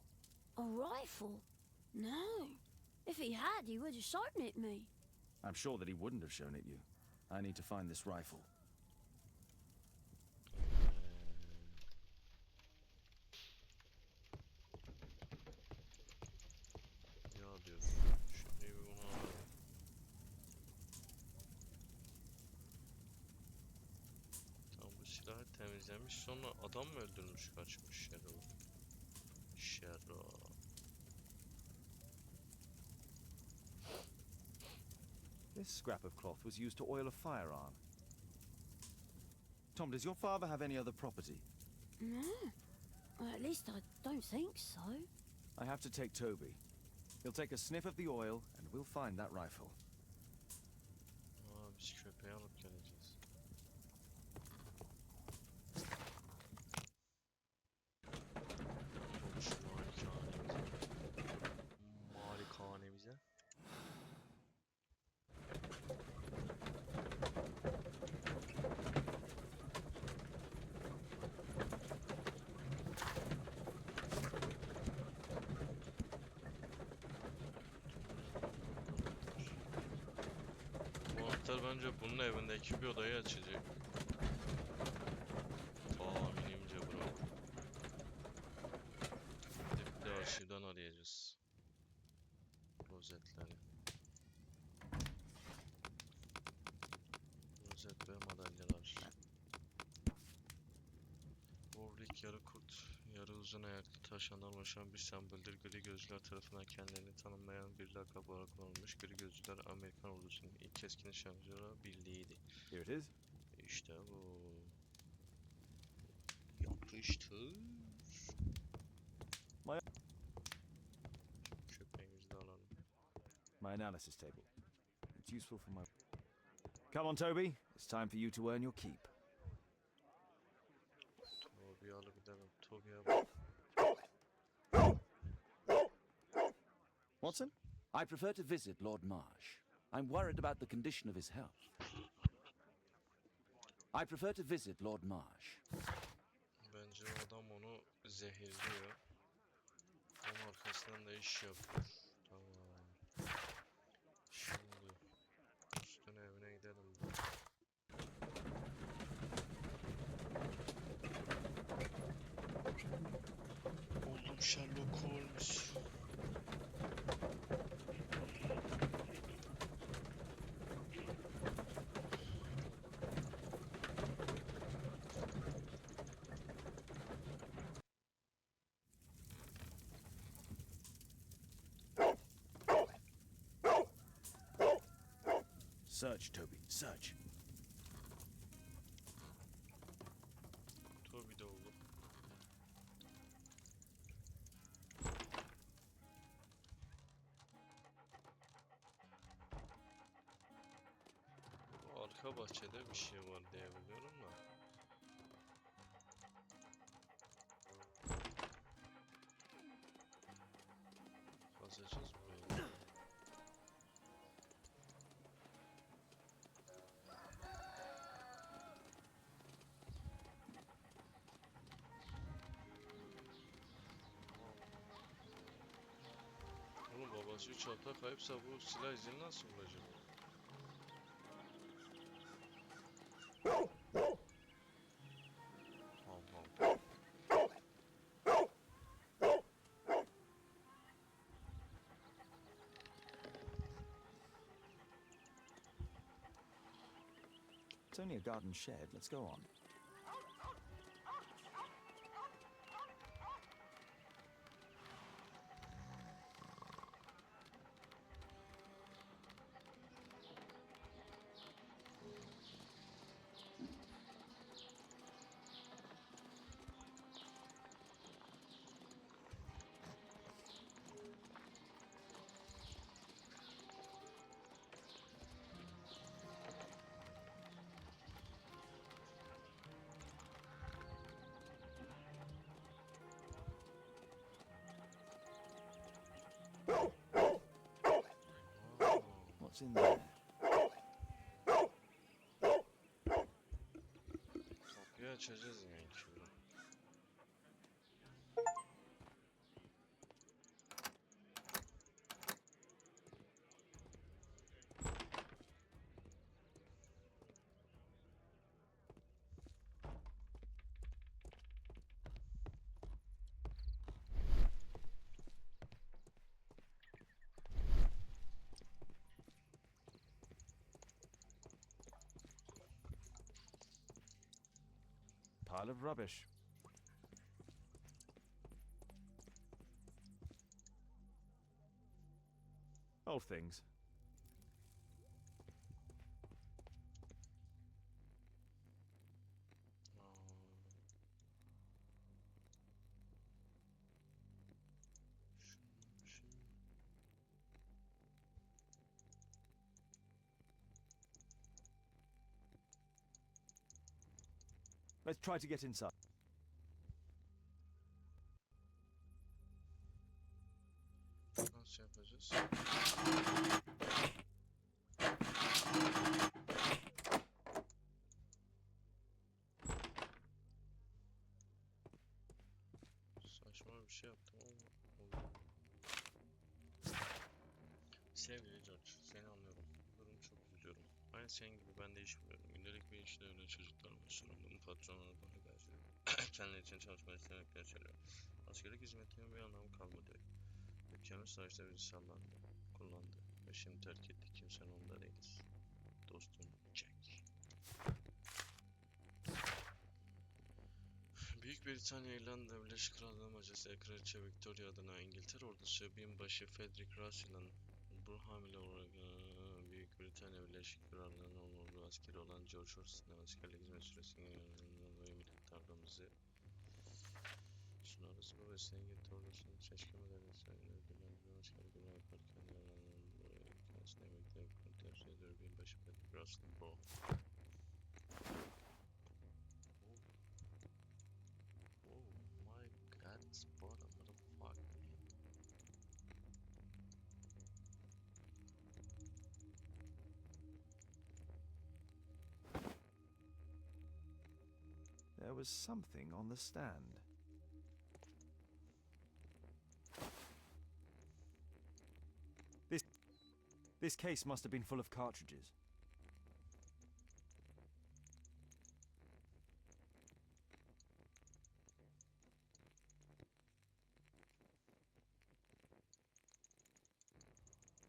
A rifle? No. If he had, he would have shown it me. I'm sure that he wouldn't have shown it you. I need to find this rifle. Ya diyorsun. Şimdi bir bunu alalım. Tam bu silahı temizlemiş. Sonra adam mı öldürmüş, kaçmış Sherlock. Sherlock. This scrap of cloth was used to oil a firearm. Tom, does your father have any other property? No. Well, at least I don't think so. I have to take Toby. He'll take a sniff of the oil, and we'll find that rifle. Aa, biz köpeği alıp geleceğiz. Olmuş malikanemize. Malikanemize. önce bunun evindeki bir odayı açacak. Tahminimce bro. Bir de arşivden arayacağız. Rozetleri. Rozet ve madalyalar. Warwick yarı kurt, yarı uzun ayaklı taşlardan oluşan bir semboldür. Gri gözcüler tarafından kendilerini tanımlayan bir lakap olarak kullanılmış. Gri gözcüler Amerikan ordusunun ilk keskin nişancıları birliğiydi. Here it is. İşte bu. Yapıştır. My- Köpeğimizi de alalım. My analysis table. It's useful for my... Come on, Toby. It's time for you to earn your keep. Toby'yi alıp gidelim. Toby'ye bak. Watson? I prefer to visit Lord Marsh. I'm worried about the condition of his health. I prefer to visit Lord Marsh. Bence o adam onu zehirliyor. Onun arkasından da iş yapıyor. Tamam. Şimdi üstüne evine gidelim. Oğlum Sherlock Holmes. Search, Toby. Search. Toby de olur. Bu arka bahçede bir şey var diye biliyorum da. Kazacağız burayı. Oğlum babası 3 hafta kayıpsa bu silah izini nasıl bulacak? Allah. It's only a garden shed. Let's go on. What's in there? Kapıyı açacağız yani şimdi. Pile of rubbish. Old things. Let's try to get inside. Nasıl yapacağız? Saçma bir şey yaptım ama oldu. Sevgili George, seni anlıyorum. Durum çok üzülüyorum. Aynı senin gibi ben de iş buluyorum. Gündelik bir işte öyle çocuklarıma sorumluluğum, patronları bana karşı kendileri için çalışmayı istemekleri söylüyor. Askerlik hizmetimin bir anlamı kalmadı. Mükemmel savaşta bizi sallandı, kullandı ve şimdi terk etti. Kimsenin umurunda değiliz. Dostum Jack. Büyük Britanya, İrlanda, Birleşik Krallığı, Macaristan, Kraliçe Victoria adına İngiltere ordusu binbaşı Frederick Russell'ın bu hamile olarak Büyük Britanya, Birleşik Krallığı'nın onurlu askeri olan George Horst'ın askerlik hizmet süresinde ve minnettarlığımızı sunarız. Bu vesileyle İngiltere ordusunun seçkin madalyasıyla ödüllendirme askerlik olarak yaparken yararlanan kendisine emekli yapmayı tercih ediyor. Binbaşı Frederick Russell bu. Oh my god, what a motherfucker. There was something on the stand. This case must have been full of cartridges.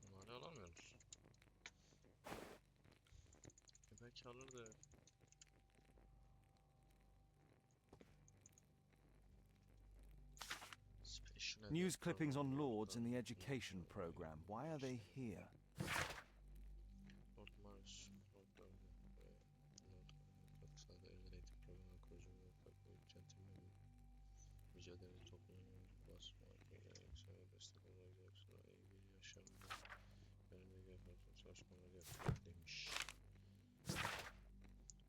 Bunları alamıyoruz. Belki alır da. News clippings on Lords and the education program. Why are they here? Lord Mars, Lord Bölüm ve Lord katkısıyla özel eğitim programı kurucu ve farklı centilmen mücadele toplumunun basma gerekse ve destek olarak yoksa iyi bir yaşamda benimle gerçekten çalışmaları yapıyor demiş.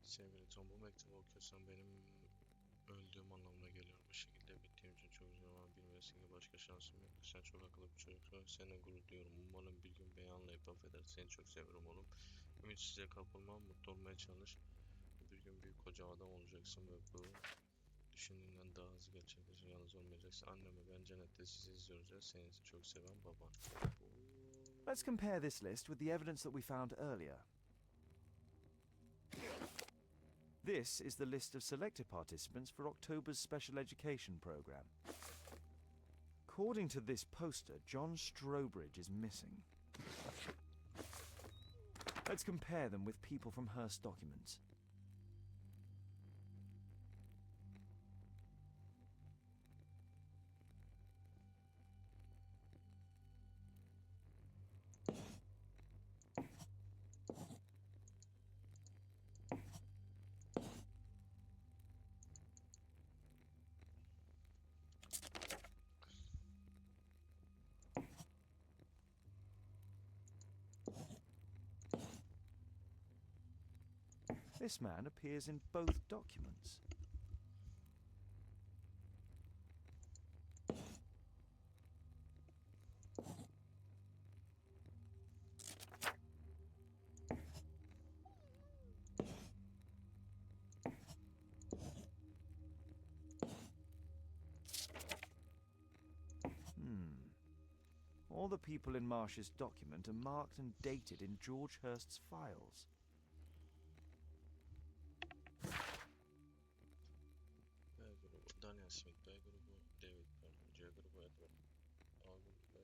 Sevgili Tom, bu mektubu okuyorsan benim öldüğüm anlamına geliyor. Bu şekilde bittiğim için çok üzgünüm ama bilmesin ki başka şansım yok. Sen çok akıllı bir çocuksun. Seninle gurur duyuyorum. Umarım bir gün beni anlayıp affeder. Seni çok seviyorum oğlum. Ümitsizliğe kapılma, mutlu olmaya çalış. Bir gün büyük koca adam olacaksın ve bu düşündüğünden daha hızlı gerçekleşir. Yalnız olmayacaksın. Anneme ben cennette sizi izliyoruz ya. Seni çok seven baban. Let's compare this list with the evidence that we found earlier. This is the list of selected participants for October's special education program. According to this poster, John Strobridge is missing. Let's compare them with people from Hearst documents. This man appears in both documents. All the people in Marsh's document are marked and dated in George Hurst's files. B grubu Daniel Smith, B grubu David Byrne, C grubu Edward, A grubu B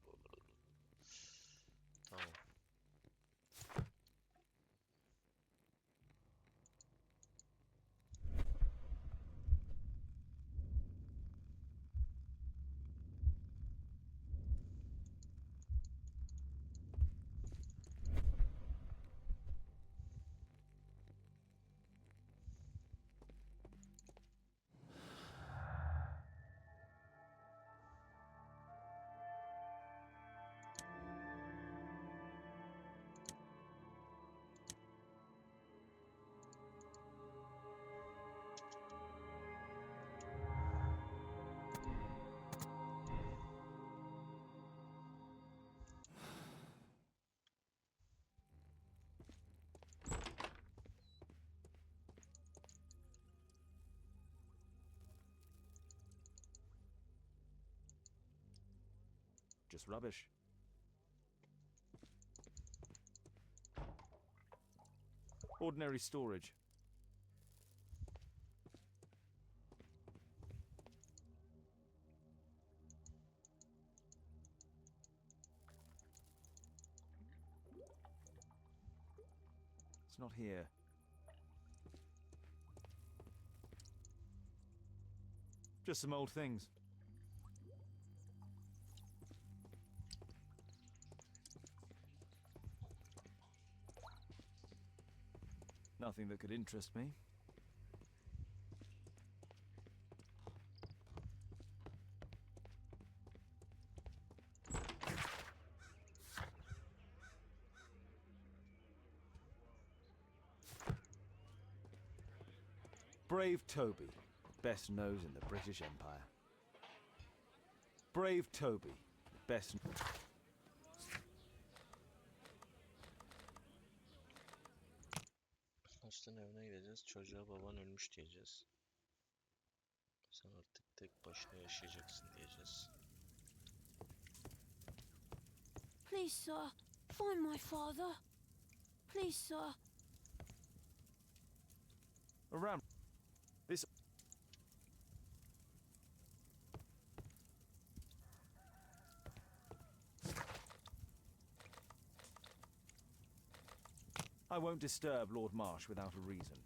grubu. Tamam. Just rubbish. Ordinary storage. It's not here. Just some old things. Nothing that could interest me. Brave Toby, best nose in the British Empire. Brave Toby, best... Hasta'nın evine gideceğiz. Çocuğa baban ölmüş diyeceğiz. Sen artık tek başına yaşayacaksın diyeceğiz. Please, sir, find my father. Please, sir. Around... This... I won't disturb Lord Marsh without a reason.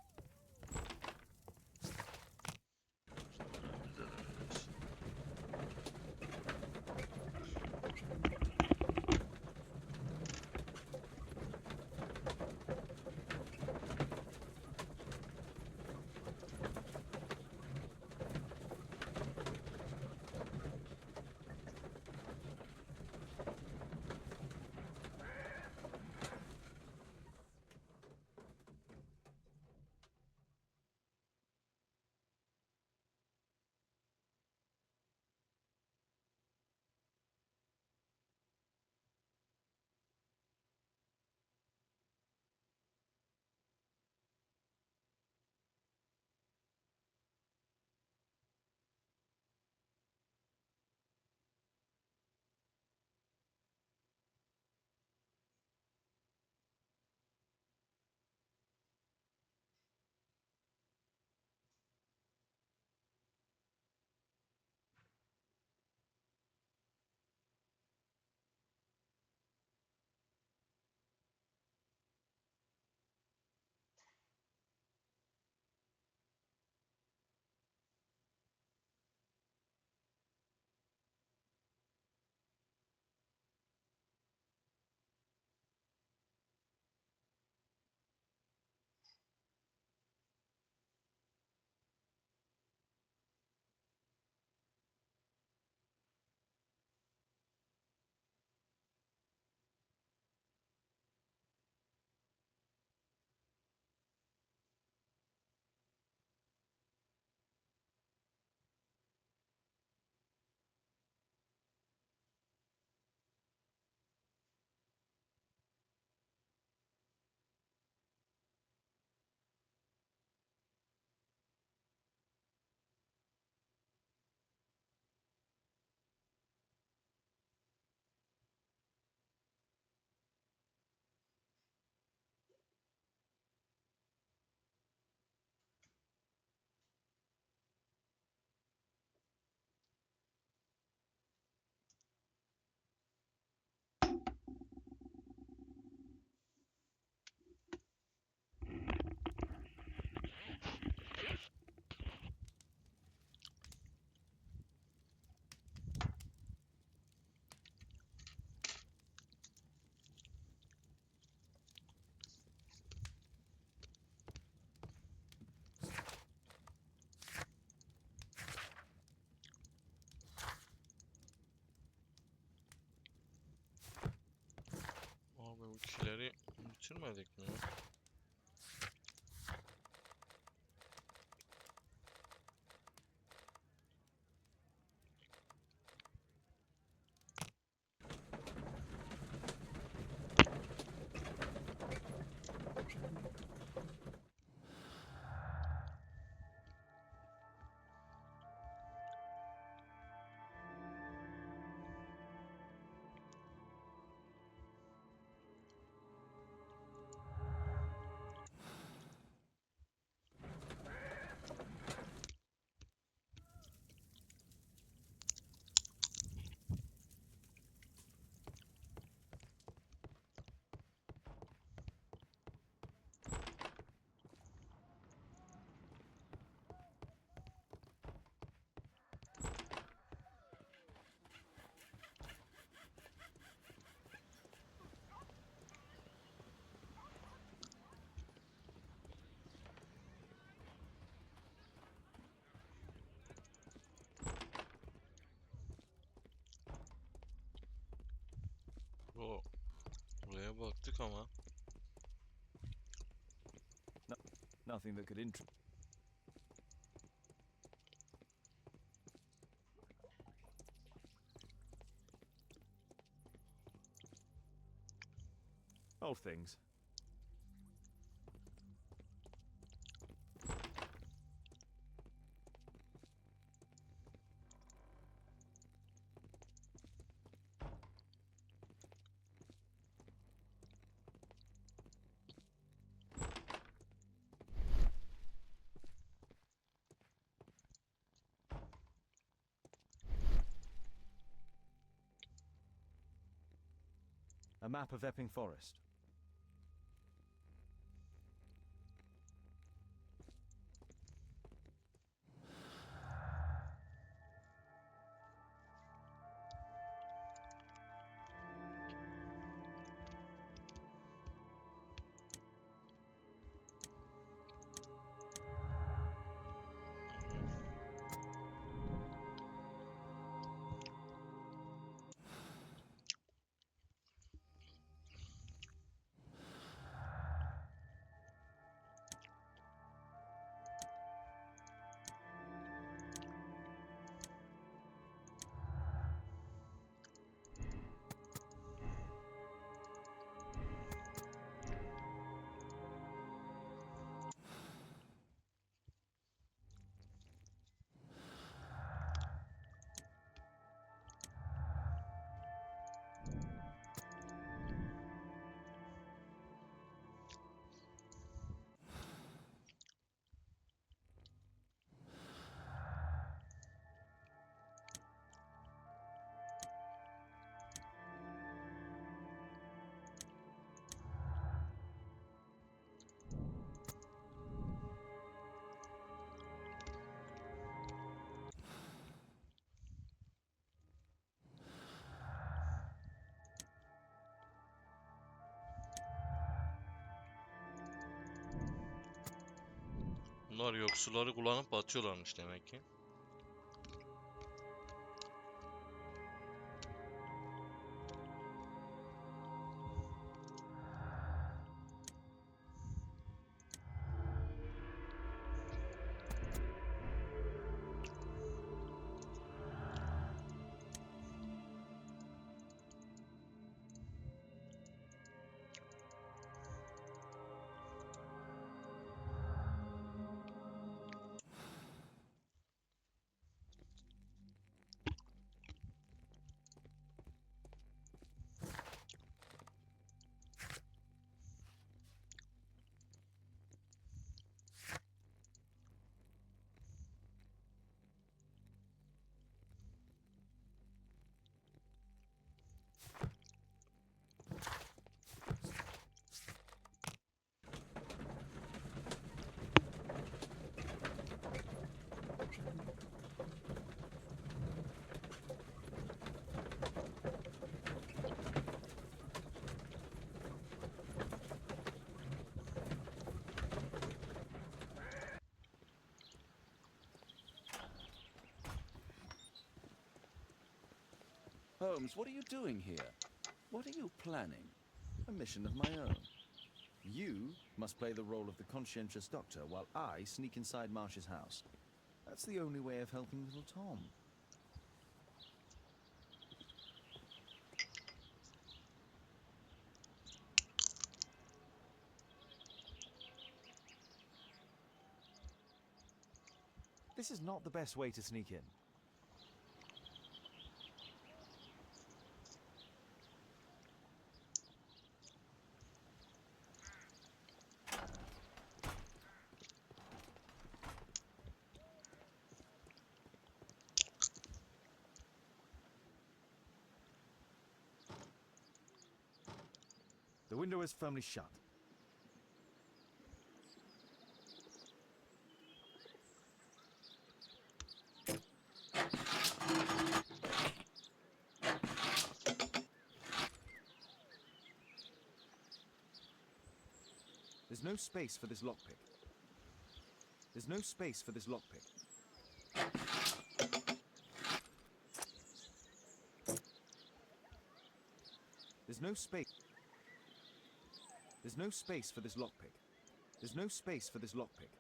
İkileri bitirmedik mi? O buraya baktık ama. Nothing that could interest. Old things. A map of Epping Forest. Bunlar yoksulları kullanıp batıyorlarmış demek ki. Holmes, what are you doing here? What are you planning? A mission of my own. You must play the role of the conscientious doctor while I sneak inside Marsh's house. That's the only way of helping little Tom. This is not the best way to sneak in. The window is firmly shut. There's no space for this lockpick. There's no space for this lockpick. There's There's no space. There's no space for this lockpick. There's no space for this lockpick.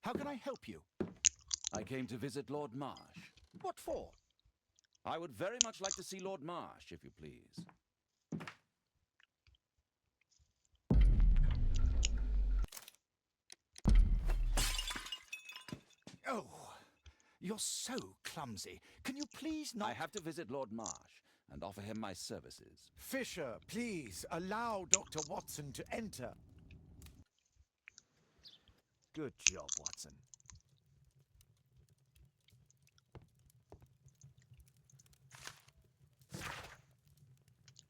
How can I help you? I came to visit Lord Marsh. What for? I would very much like to see Lord Marsh, if you please. Oh, you're so clumsy. Can you please not... I have to visit Lord Marsh and offer him my services. Fisher, please allow Dr. Watson to enter. Good job, Watson.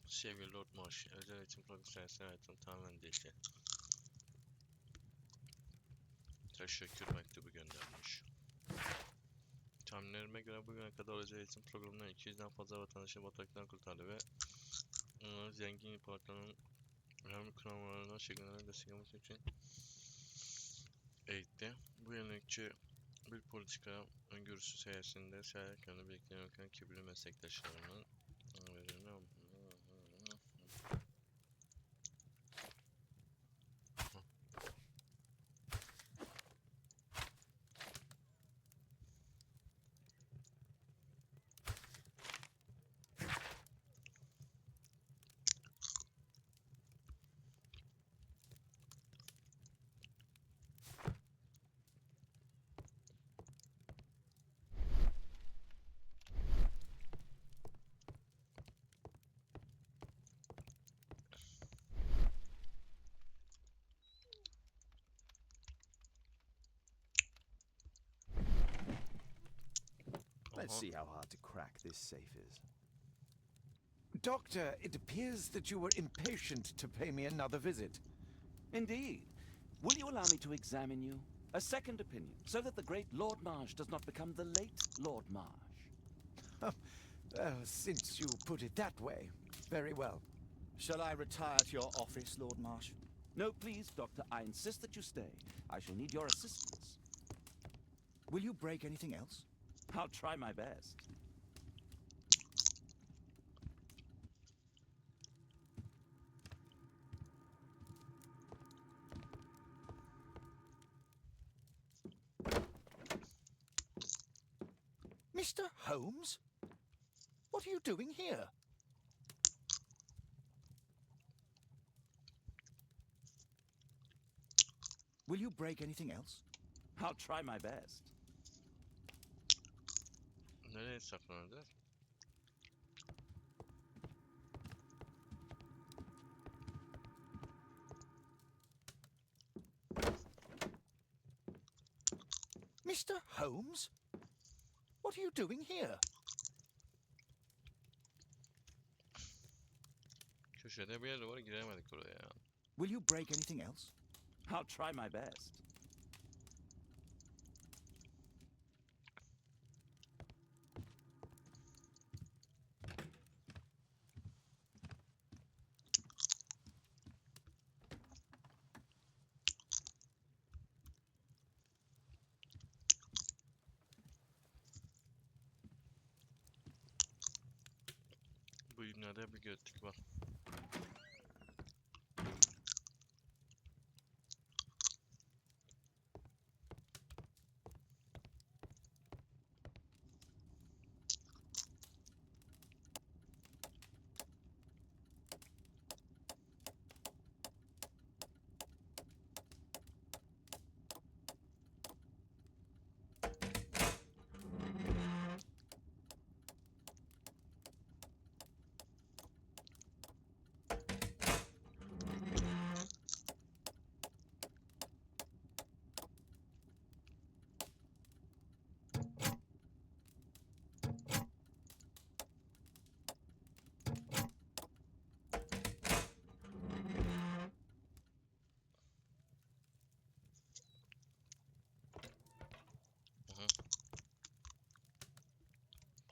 Sevgili Lord Marsh, özel eğitim programı sayesinde hayatım tamamen değişti. Teşekkür mektubu göndermiş. Tahminlerime göre bugüne kadar özel eğitim programından 200'den fazla vatandaşı bataklıktan kurtardı ve onları zengin imparatorların önemli kurumlarına şekillerine desteklemek için eğitti. Bu yenilikçi bir politika öngörüsü sayesinde Sherlock'la birlikte yöneten kibirli meslektaşlarının Let's see how hard to crack this safe is. Doctor, it appears that you were impatient to pay me another visit. Indeed. Will you allow me to examine you? A second opinion, so that the great Lord Marsh does not become the late Lord Marsh. Since you put it that way, very well. Shall I retire to your office, Lord Marsh? No, please, Doctor. I insist that you stay. I shall need your assistance. Will you break anything else? I'll try my best. Mr. Holmes? What are you doing here? Will you break anything else? I'll try my best. Nereye saklanacağız? Mr. Holmes? What are you doing here? Köşede bir yer var, giremedik oraya. Will you break anything else? I'll try my best. Bu günlerde bir götlük var.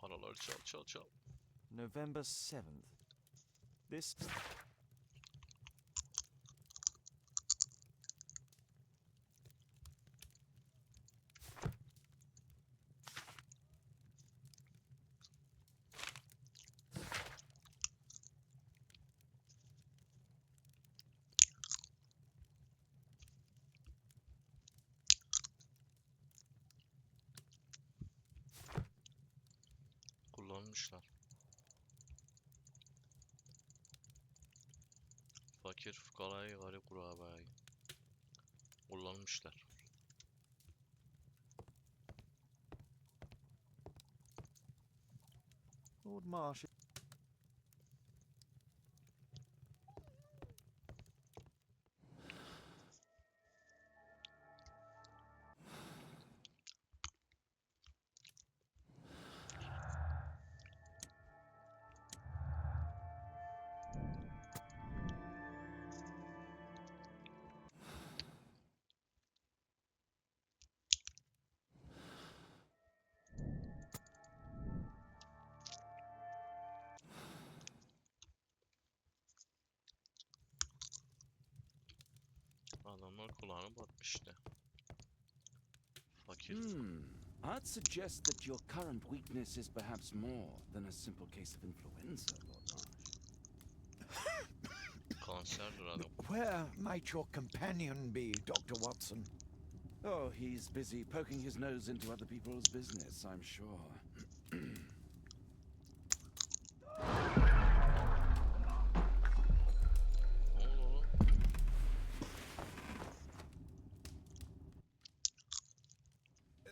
Paralar çal çal çal. November 7th. This... kullanmışlar. Fakir fukarayı gari kurabayı kullanmışlar. Lord Marsh. Adamlar kulağına batmış işte. Fakir. I'd suggest that your current weakness is perhaps more than a simple case of influenza, Lord Marsh. Kanserdir adam. Where might your companion be, Dr. Watson? Oh, he's busy poking his nose into other people's business, I'm sure. Ne oldu oğlum?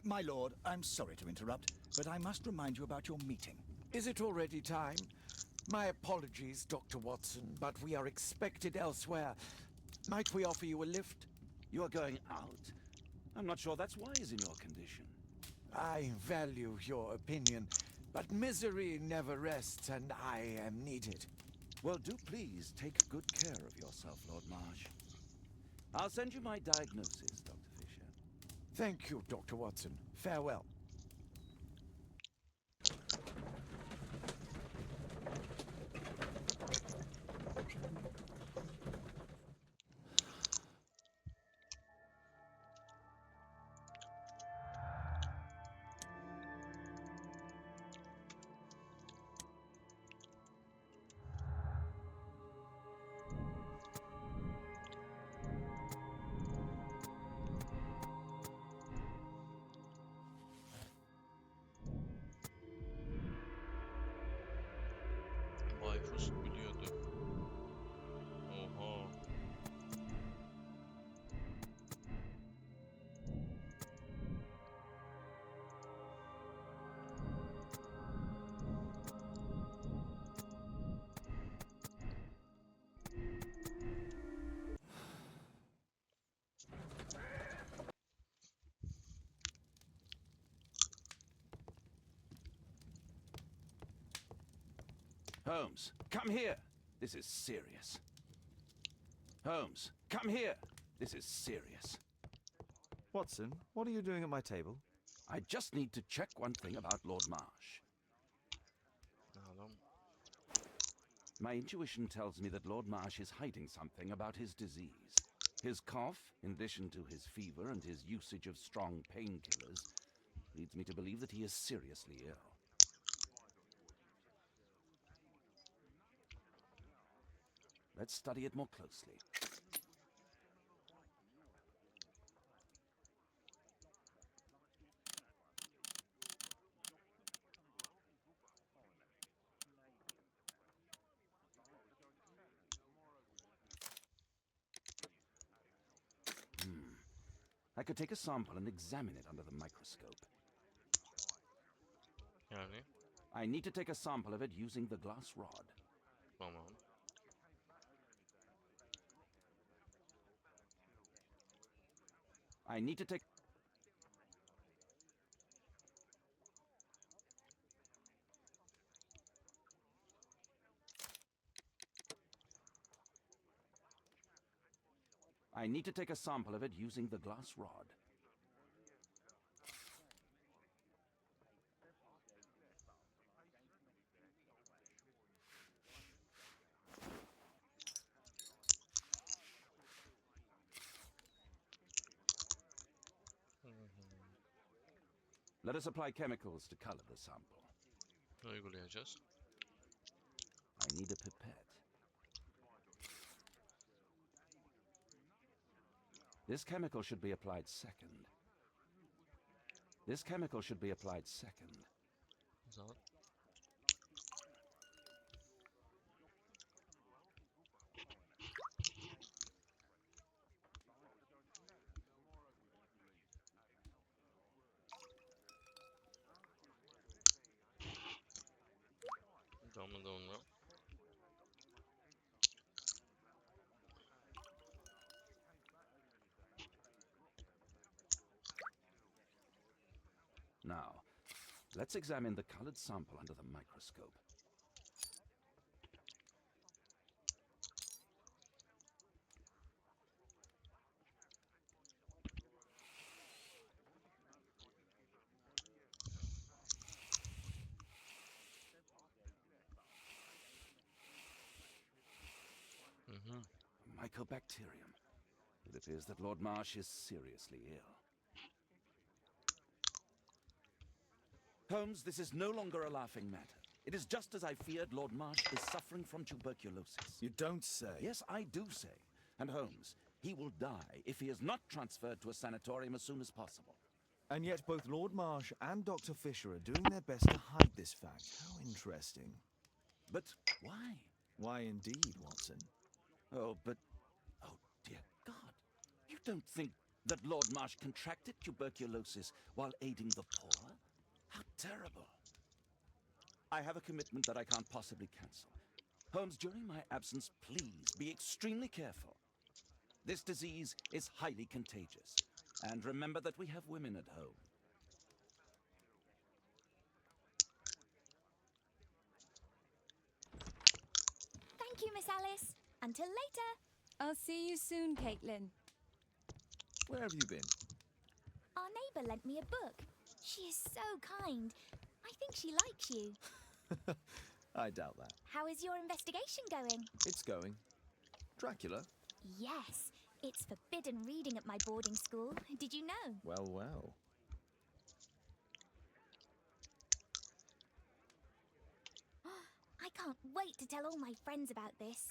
My lord, I'm sorry to interrupt, but I must remind you about your meeting. Is it already time? My apologies, Dr. Watson, but we are expected elsewhere. Might we offer you a lift? You are going out? I'm not sure that's wise in your condition. I value your opinion, but misery never rests, and I am needed. Well, do please take good care of yourself, Lord Marsh. I'll send you my diagnosis, Dr. Fisher. Thank you, Dr. Watson. Farewell. Bayfus biliyordu. Oha. Holmes, come here. This is serious. Holmes, come here. This is serious. Watson, what are you doing at my table? I just need to check one thing about Lord Marsh. Adam. My intuition tells me that Lord Marsh is hiding something about his disease. His cough, in addition to his fever and his usage of strong painkillers, leads me to believe that he is seriously ill. Let's study it more closely. I could take a sample and examine it under the microscope. Yani. I need to take a sample of it using the glass rod. Tamam. I need to take... I need to take a sample of it using the glass rod. Let us apply chemicals to color the sample. Uygulayacağız. I need a pipette. This chemical should be applied second. This chemical should be applied second. O zaman sonra. Now, let's examine the colored sample under the microscope. Mycobacterium. It appears that Lord Marsh is seriously ill. Holmes, this is no longer a laughing matter. It is just as I feared. Lord Marsh is suffering from tuberculosis. You don't say. Yes, I do say. And Holmes, he will die if he is not transferred to a sanatorium as soon as possible. And yet both Lord Marsh and Dr. Fisher are doing their best to hide this fact. How interesting. But why? Why indeed, Watson? Oh, dear God. You don't think that Lord Marsh contracted tuberculosis while aiding the poor? How terrible. I have a commitment that I can't possibly cancel. Holmes, during my absence, please be extremely careful. This disease is highly contagious. And remember that we have women at home. Thank you, Miss Alice. Until later. I'll see you soon, Caitlin. Where have you been? Our neighbour lent me a book. She is so kind. I think she likes you. I doubt that. How is your investigation going? It's going. Dracula? Yes, it's forbidden reading at my boarding school. Did you know? Well, well. I can't wait to tell all my friends about this.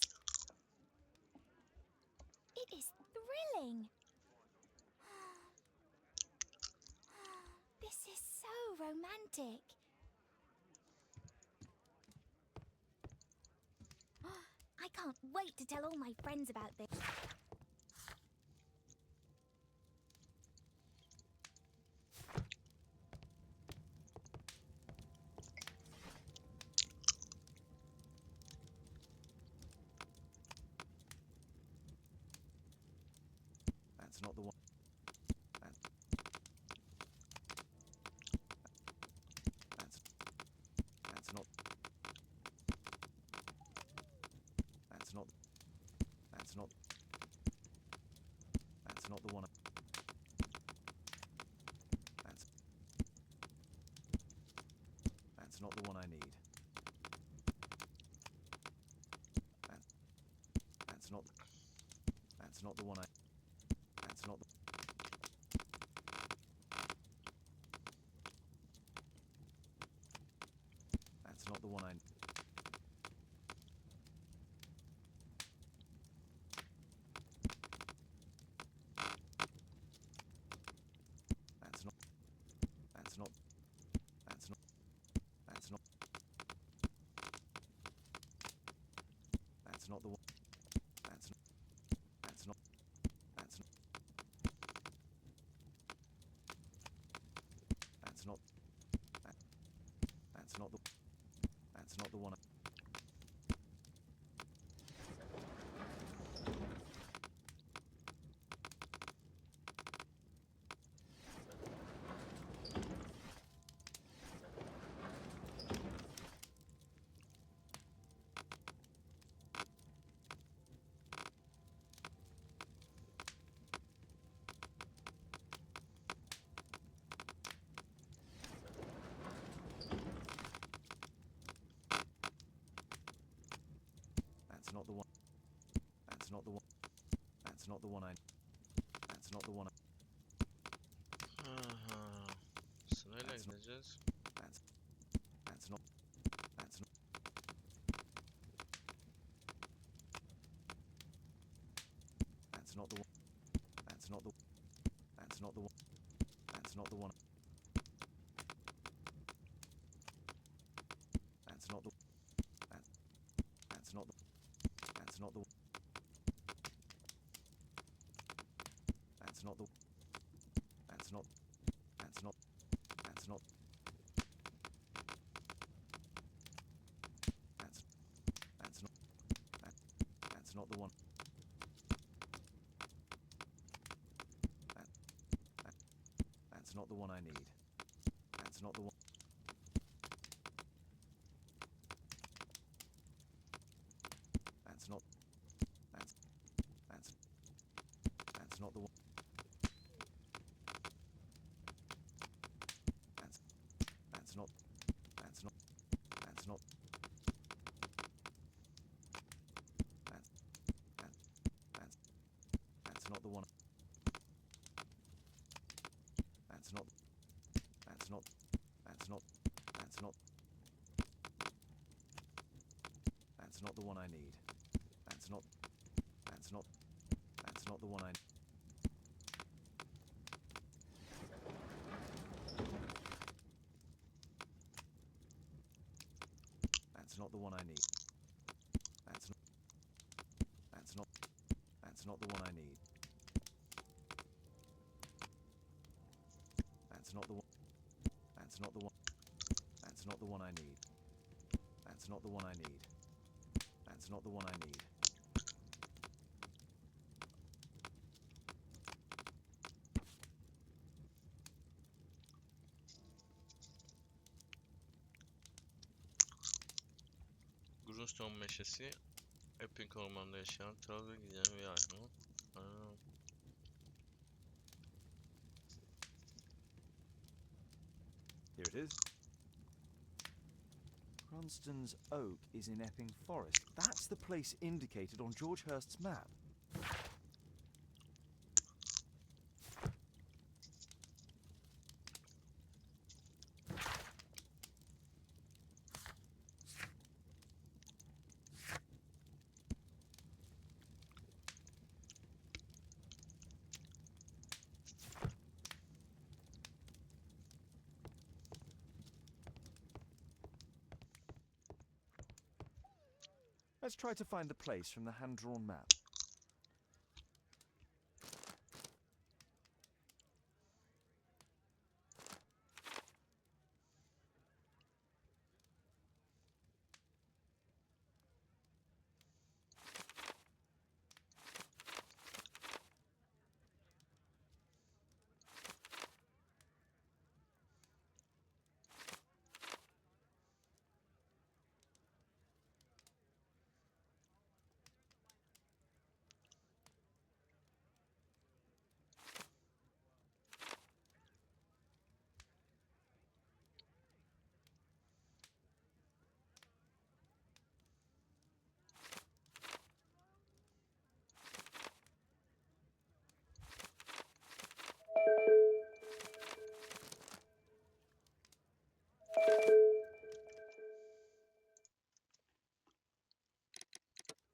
It is thrilling. This is so romantic. I can't wait to tell all my friends about this. That's not the one. That's not. That's not. That's not. That's not the one. That's not the one I need. That's not. That's not the one I. That's not. That's not the one I. That's not. That's not. That's not. That's not. That's not the one. That's not. That's not. That's not. That's not. That's not the. That's not the one. That's not the one. That's not the one. That's not the one I. That's not the one I. Aha. Sırayla That's not- gideceğiz. That's not. That's not. That's not the one. That's not the. That's not the one. That's not the one. That's not the. That's not the. That's not the. That's not the. That's not. That's not. That's not. That's. not the one. That's not the one I need. That's not the one. That's not. That's not the one. That's not. That's not. That's not. That's not the one. That's not. That's not. That's not. That's not. That's not the one I need. That's not. That's not. That's not the one I. That's not the one I need. That's not. That's not. That's not the one I need. That's not the one. That's not the one. That's not the one I need. That's not the one I need. That's not the one I need. Grunstone meşesi, Epic ormanda yaşayan Travel giden bir hayvan. Here it is. Cranston's Oak is in Epping Forest. That's the place indicated on George Hurst's map. Let's try to find the place from the hand-drawn map.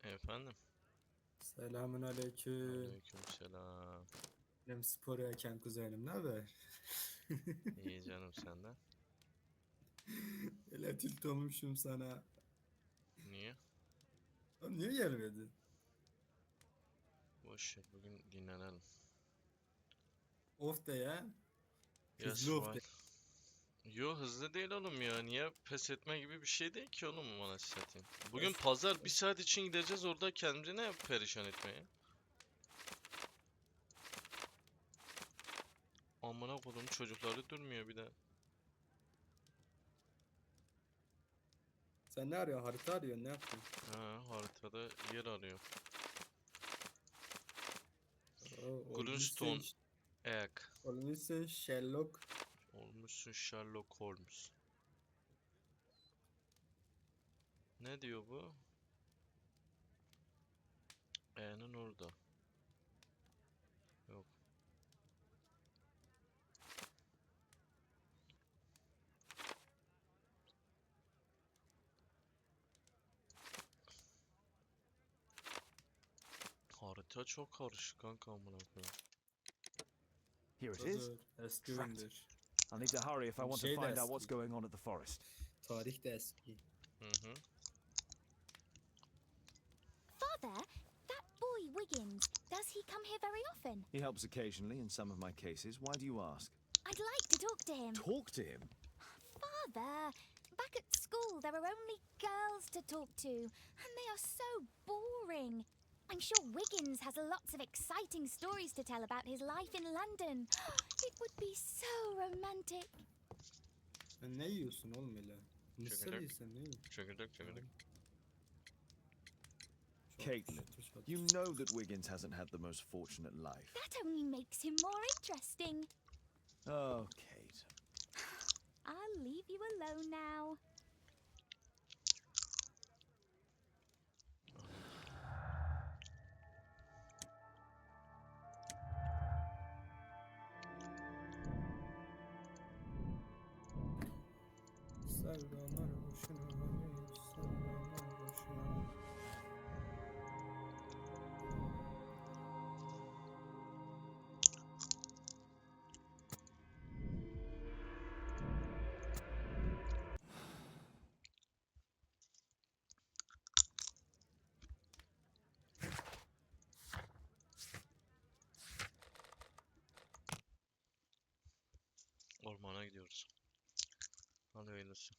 Efendim? Selamun aleyküm. Aleykümselam. Benim spor erken kuzenim, ne haber? İyi canım, senden. Öyle tilt olmuşum sana. Niye? Oğlum niye gelmedin? Boş ver, bugün dinlenelim. Off de ya. Yes, Hızlı off why? de. Yo, hızlı değil oğlum ya. Niye pes etme gibi bir şey değil ki oğlum, bana satayım. Bugün pazar, bir saat için gideceğiz, orada kendimizi ne perişan etmeye. Amına kodum, çocukları durmuyor bir de. Sen ne arıyorsun? Harita arıyorsun, ne yaptın? Ha, haritada yer arıyor. Olmuşsun, Grunstone Egg. olmuşsun Sherlock. Olmuşsun Sherlock Holmes. Ne diyor bu? E'nin orada. Yok. Harita çok karışık kanka, amına koyayım. Here it is. Eski Trapped. oyundur. I'll need to hurry if I want to Şey de find out what's eski. going on at the forest. Tarih de eski. Hı. Father, that boy Wiggins, does he come here very often? He helps occasionally in some of my cases. Why do you ask? I'd like to talk to him. Talk to him? Father, back at school there are only girls to talk to, and they are so boring. I'm sure Wiggins has lots of exciting stories to tell about his life in London. It would be so romantic. Sen ne yiyorsun oğlum öyle? Mısır Çekirdek. yiyorsun ne yiyorsun? Çekirdek çekirdek. Caitlin, you know that Wiggins hasn't had the most fortunate life. That only makes him more interesting. Oh, Kate. I'll leave you alone now. Sevdalar boşuna, sevdalar boşuna. Ormana gidiyoruz. Hadi hayırlısı.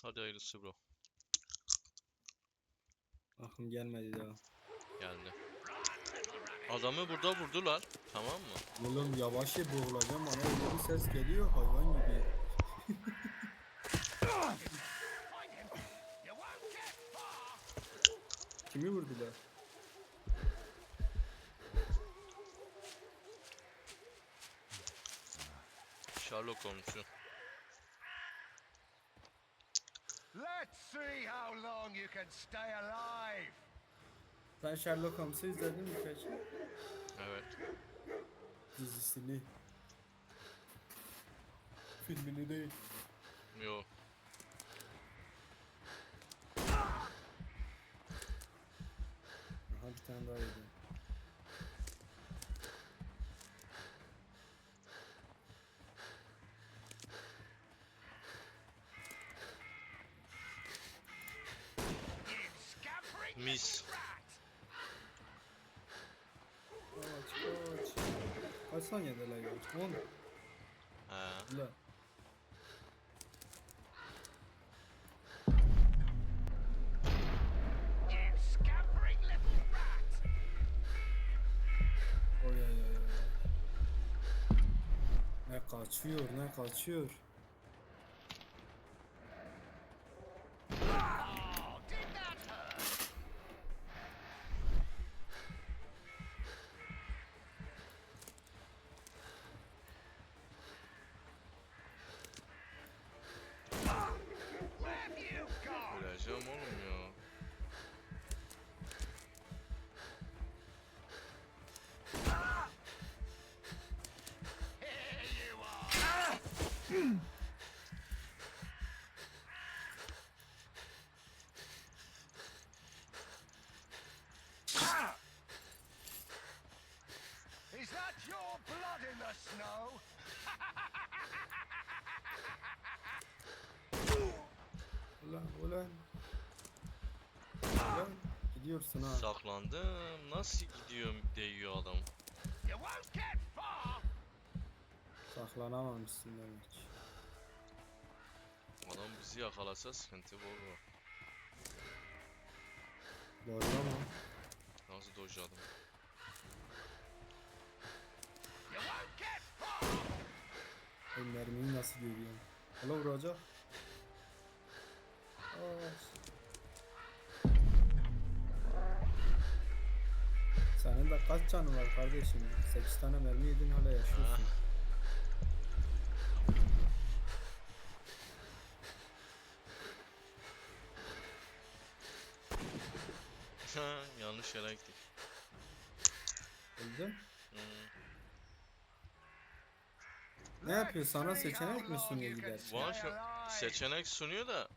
Hadi hayırlısı bro. Aklım gelmedi daha. Geldi. Adamı burada vurdular. Tamam mı? Oğlum yavaş ye, boğulacağım, bana öyle bir ses geliyor hayvan gibi. Kimi vurdular? Sherlock Holmes'u. Let's see how long you can stay alive. Sen Sherlock Holmes'u izledin mi peki? Evet. Dizisini. Filmini değil. Yo. Aha bir tane daha yedim. Mis. Kaç. Kaç saniyede la ya? 10. He. La. Oy oy oy oy. Ne kaçıyor, ne kaçıyor. Öleceğim oğlum ya. Is that your blood in the snow? Ulan ulan. Ulan gidiyorsun ha. Saklandım. Nasıl gidiyorum değiyor adam. You won't get far. Saklanamamışsın demek. Adam bizi yakalasa sıkıntı olur. Doğru ama. Nasıl dojladım? You won't get far. O mermiyi nasıl görüyorum? Hala vuracak. Aa. Senin de kaç canın var kardeşim? 8 tane mermi yedin hala yaşıyorsun. Yanlış yere gittik. Öldü. Hmm. Ne yapıyor? Sana seçenek mi sunuyor giderken? Bana şu seçenek sunuyor da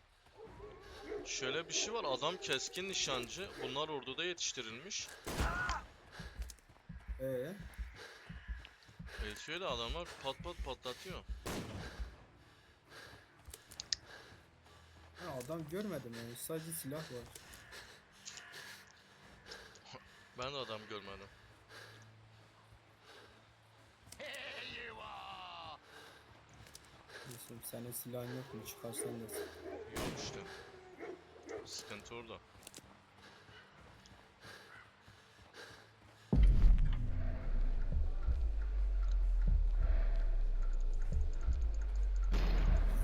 şöyle bir şey var, adam keskin nişancı, bunlar orduda yetiştirilmiş. Şöyle adamlar pat pat patlatıyor. Ha, adam görmedim yani, sadece silah var. Ben de adam görmedim. Senin silahın yok mu? Çıkarsan da. Yok işte. Sıkıntı orada.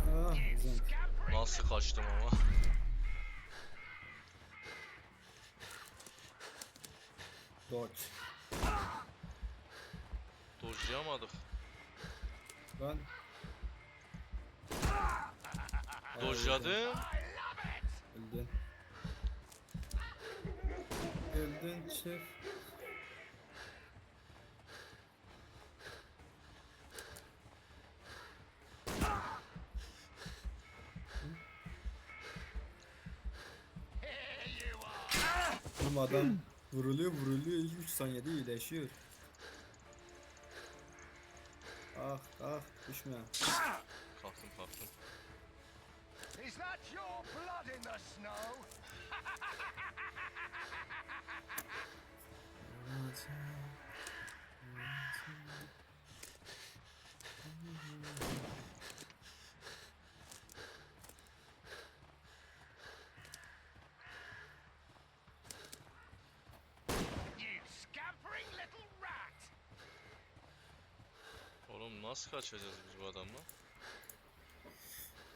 Ah bizim. Nasıl kaçtım ama. Dodge. Dojlayamadık. Lan. Dojladım. Öldün. Öldün çık. Oğlum adam vuruluyor ilk 3 saniyede iyileşiyor. Ah ah düşme. Kalktım kalktım. Is that your blood in the snow? You scampering little rat! Oğlum nasıl kaçacağız biz bu adamla?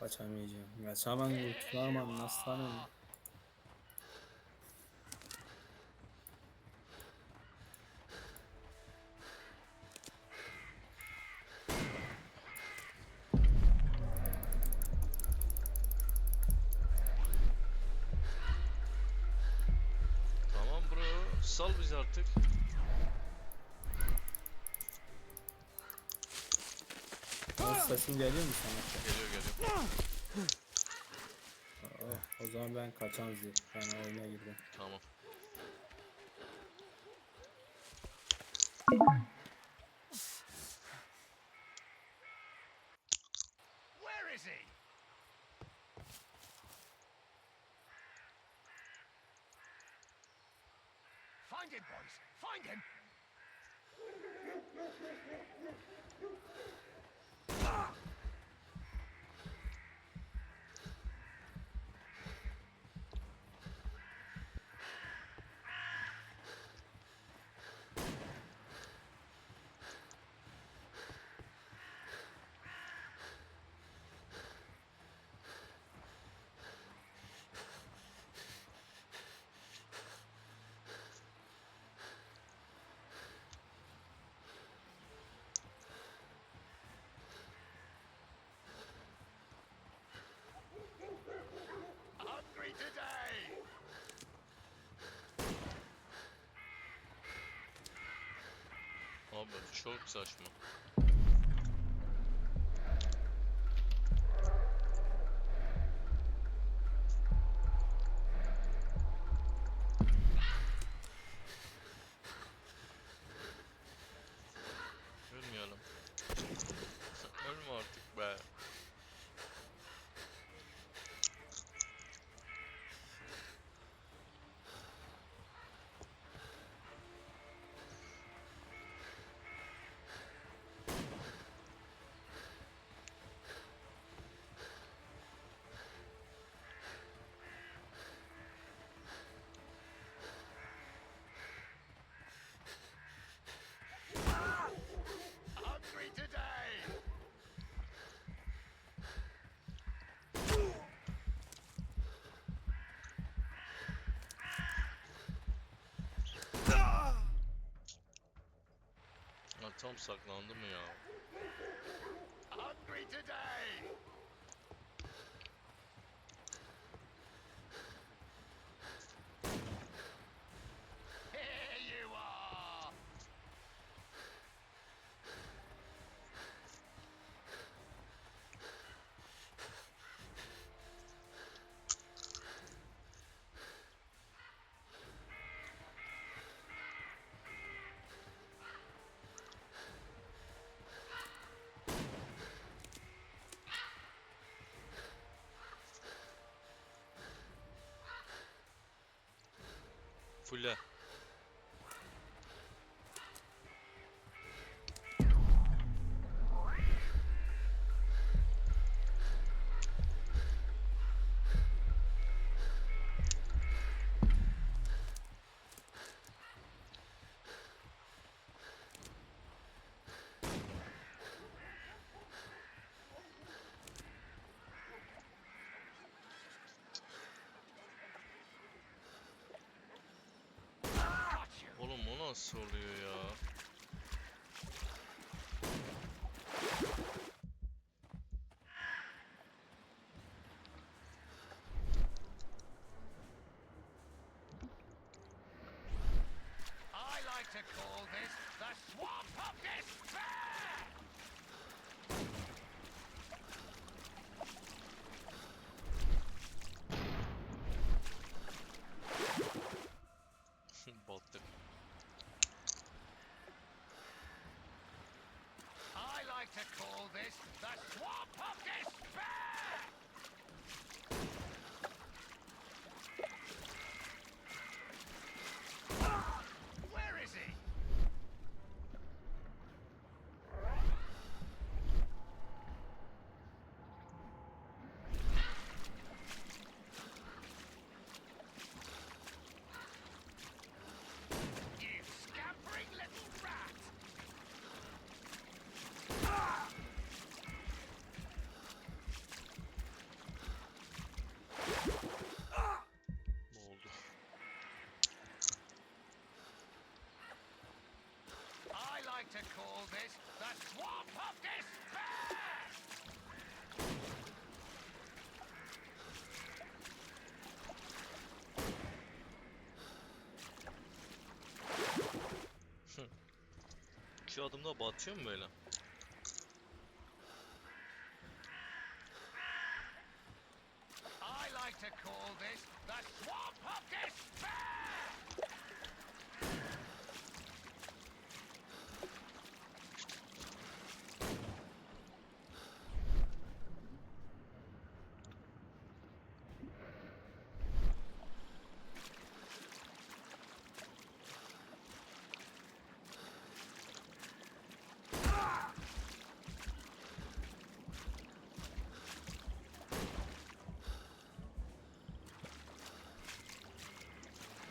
Kaçamayacağım. Kaçamam kurtulamam aslanım. Tamam bro, sal bizi artık. Sesim geliyor mu sana? Geliyor geliyor. Oh, o zaman ben kaçan zil. Ben oyuna girdim. Tamam. Where is he? Find him, boys! Find him! Hungry today! Abi çok saçma. Ölmeyelim. Ölme artık be. Hungry today! Ya tam saklandı mı ya? Hungry today! Here you are! Fulle. nasıl oluyor ya? I like to call this the swamp of despair! Battık. I like to call this the swamp of despair! Where is he? You scampering little rat! Ne oldu? I like to call this the swamp of despair! Şu adımda batıyor mu böyle? I like to call this the swamp of despair!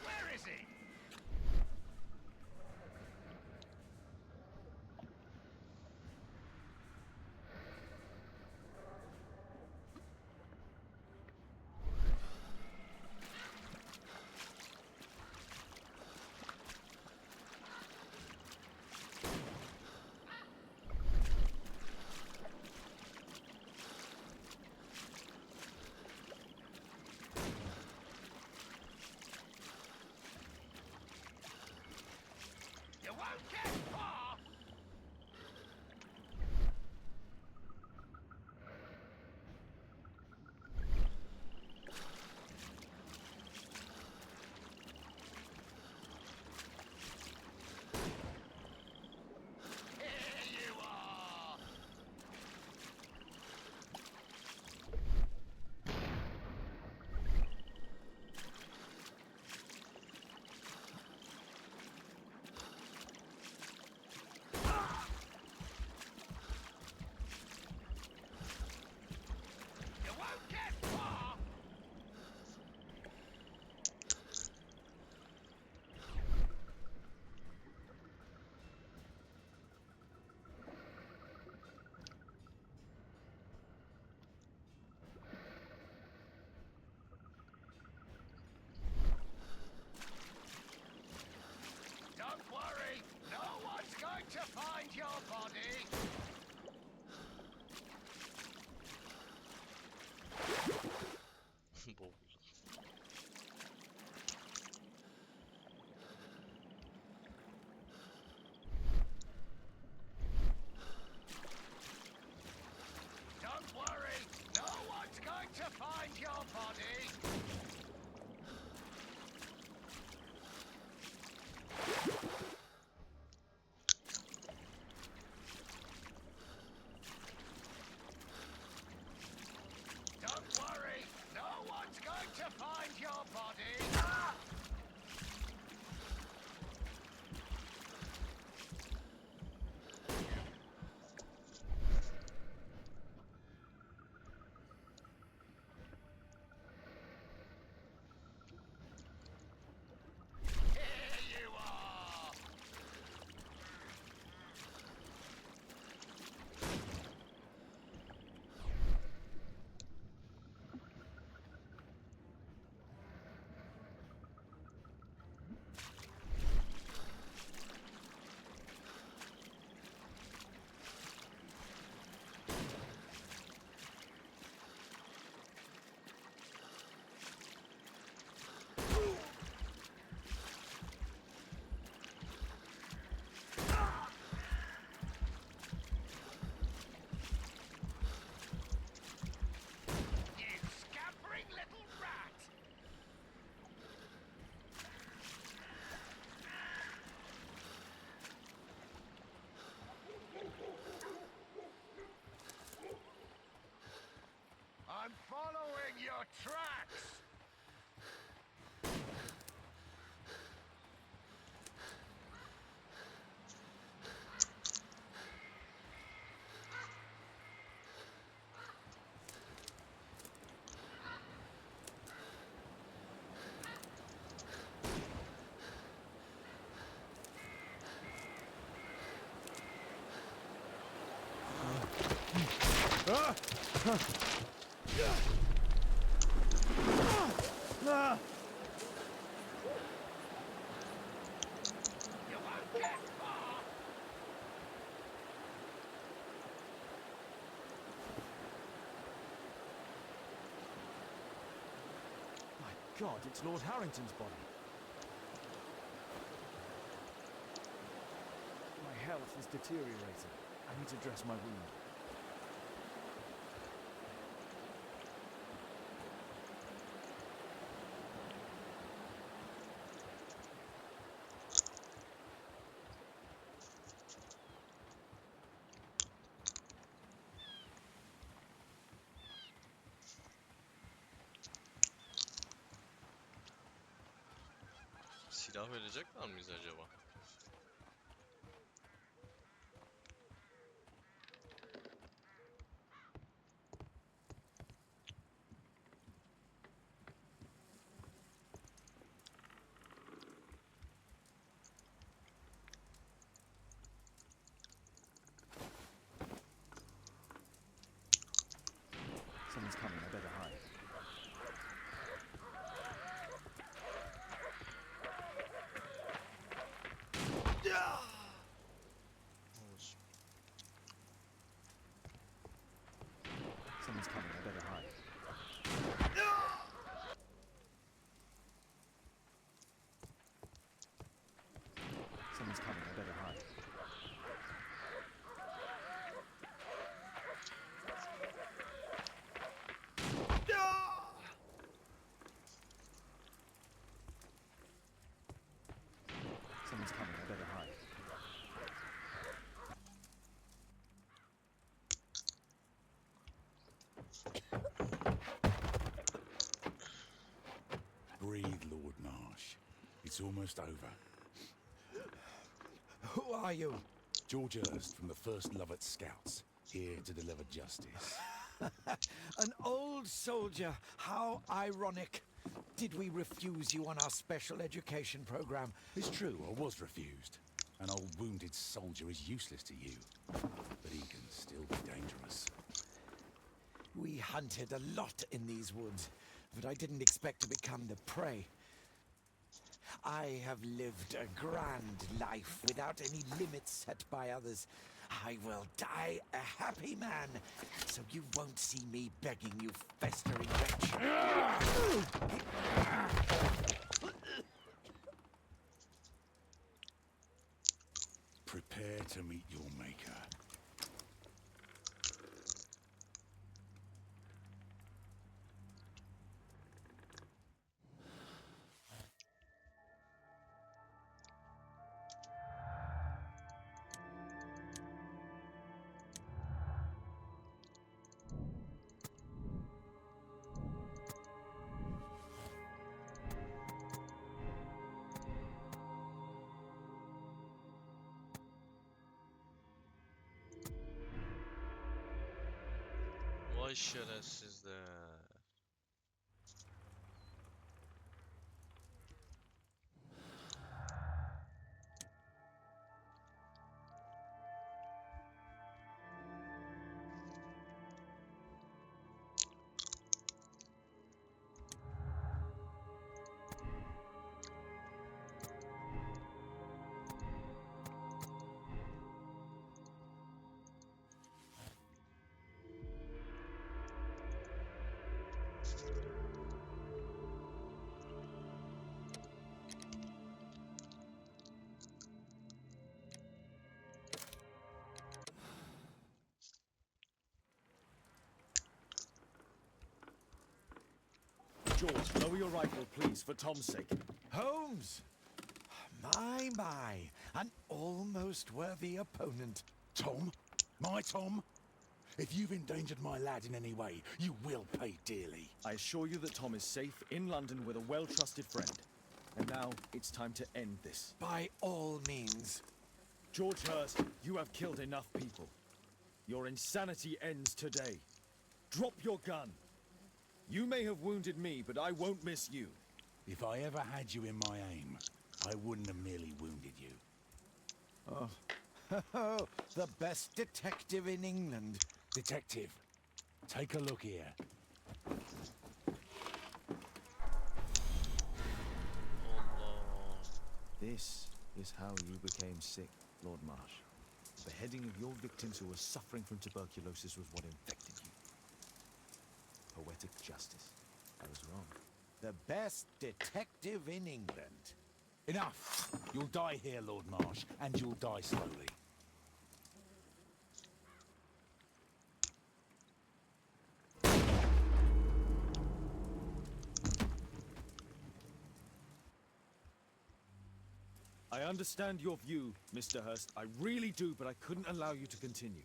Where is he? You won't get far! Here you are! You won't get far! Don't worry, no one's going to find your body. Boğuldu. Don't worry, no one's going to find your body. Don't worry, no one's going to find your body. your tracks! God, it's Lord Harrington's body. My health is deteriorating. I need to dress my wound. Silah verecekler miyiz acaba? Someone's coming, I better hide. Someone's coming, I better hide. Someone's coming, I better hide. Someone's coming, I better hide. Breathe, Lord Marsh. It's almost over. Who are you? George Hurst from the 1st Lovett Scouts, here to deliver justice. An old soldier. How ironic. Did we refuse you on our special education program? It's true, I was refused. An old wounded soldier is useless to you, but he can still be dangerous. We hunted a lot in these woods, but I didn't expect to become the prey. I have lived a grand life without any limits set by others. I will die a happy man, so you won't see me begging, you festering wretch. Prepare to meet your maker. Vay şerefsizler. George, lower your rifle, please, for Tom's sake. Holmes! My, an almost worthy opponent. Tom? My Tom? If you've endangered my lad in any way, you will pay dearly. I assure you that Tom is safe in London with a well-trusted friend. And now it's time to end this. By all means. George Hurst, you have killed enough people. Your insanity ends today. Drop your gun. You may have wounded me, but I won't miss you. If I ever had you in my aim, I wouldn't have merely wounded you. Oh, the best detective in England. Detective, take a look here. This is how you became sick, Lord Marsh. The beheading of your victims who were suffering from tuberculosis was what infected you. Poetic justice. I was wrong. The best detective in England. Enough! You'll die here, Lord Marsh, and you'll die slowly. I understand your view, Mr. Hurst. I really do, but I couldn't allow you to continue.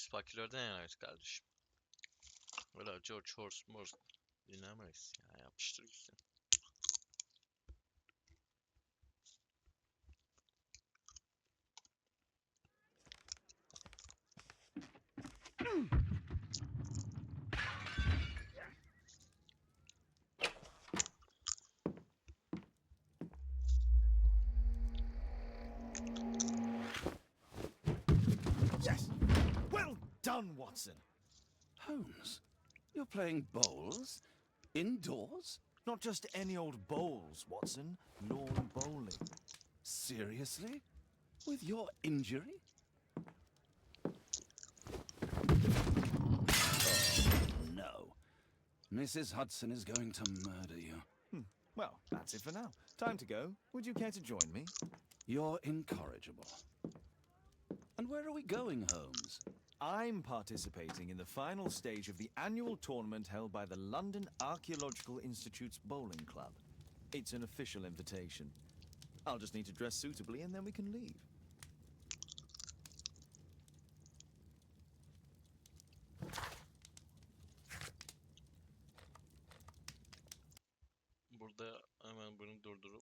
Biz fakirlerden yanayız kardeşim. Öyle George Horse dinlemeyiz. Ya yapıştır gitsin. Yes! Well done, Watson! Holmes, you're playing bowls? Indoors? Not just any old bowls, Watson. Lawn bowling. Seriously? With your injury? Oh, no. Mrs. Hudson is going to murder you. Well, that's it for now. Time to go. Would you care to join me? You're incorrigible. And where are we going, Holmes? I'm participating in the final stage of the annual tournament held by the London Archaeological Institute's bowling club. It's an official invitation. I'll just need to dress suitably and then we can leave.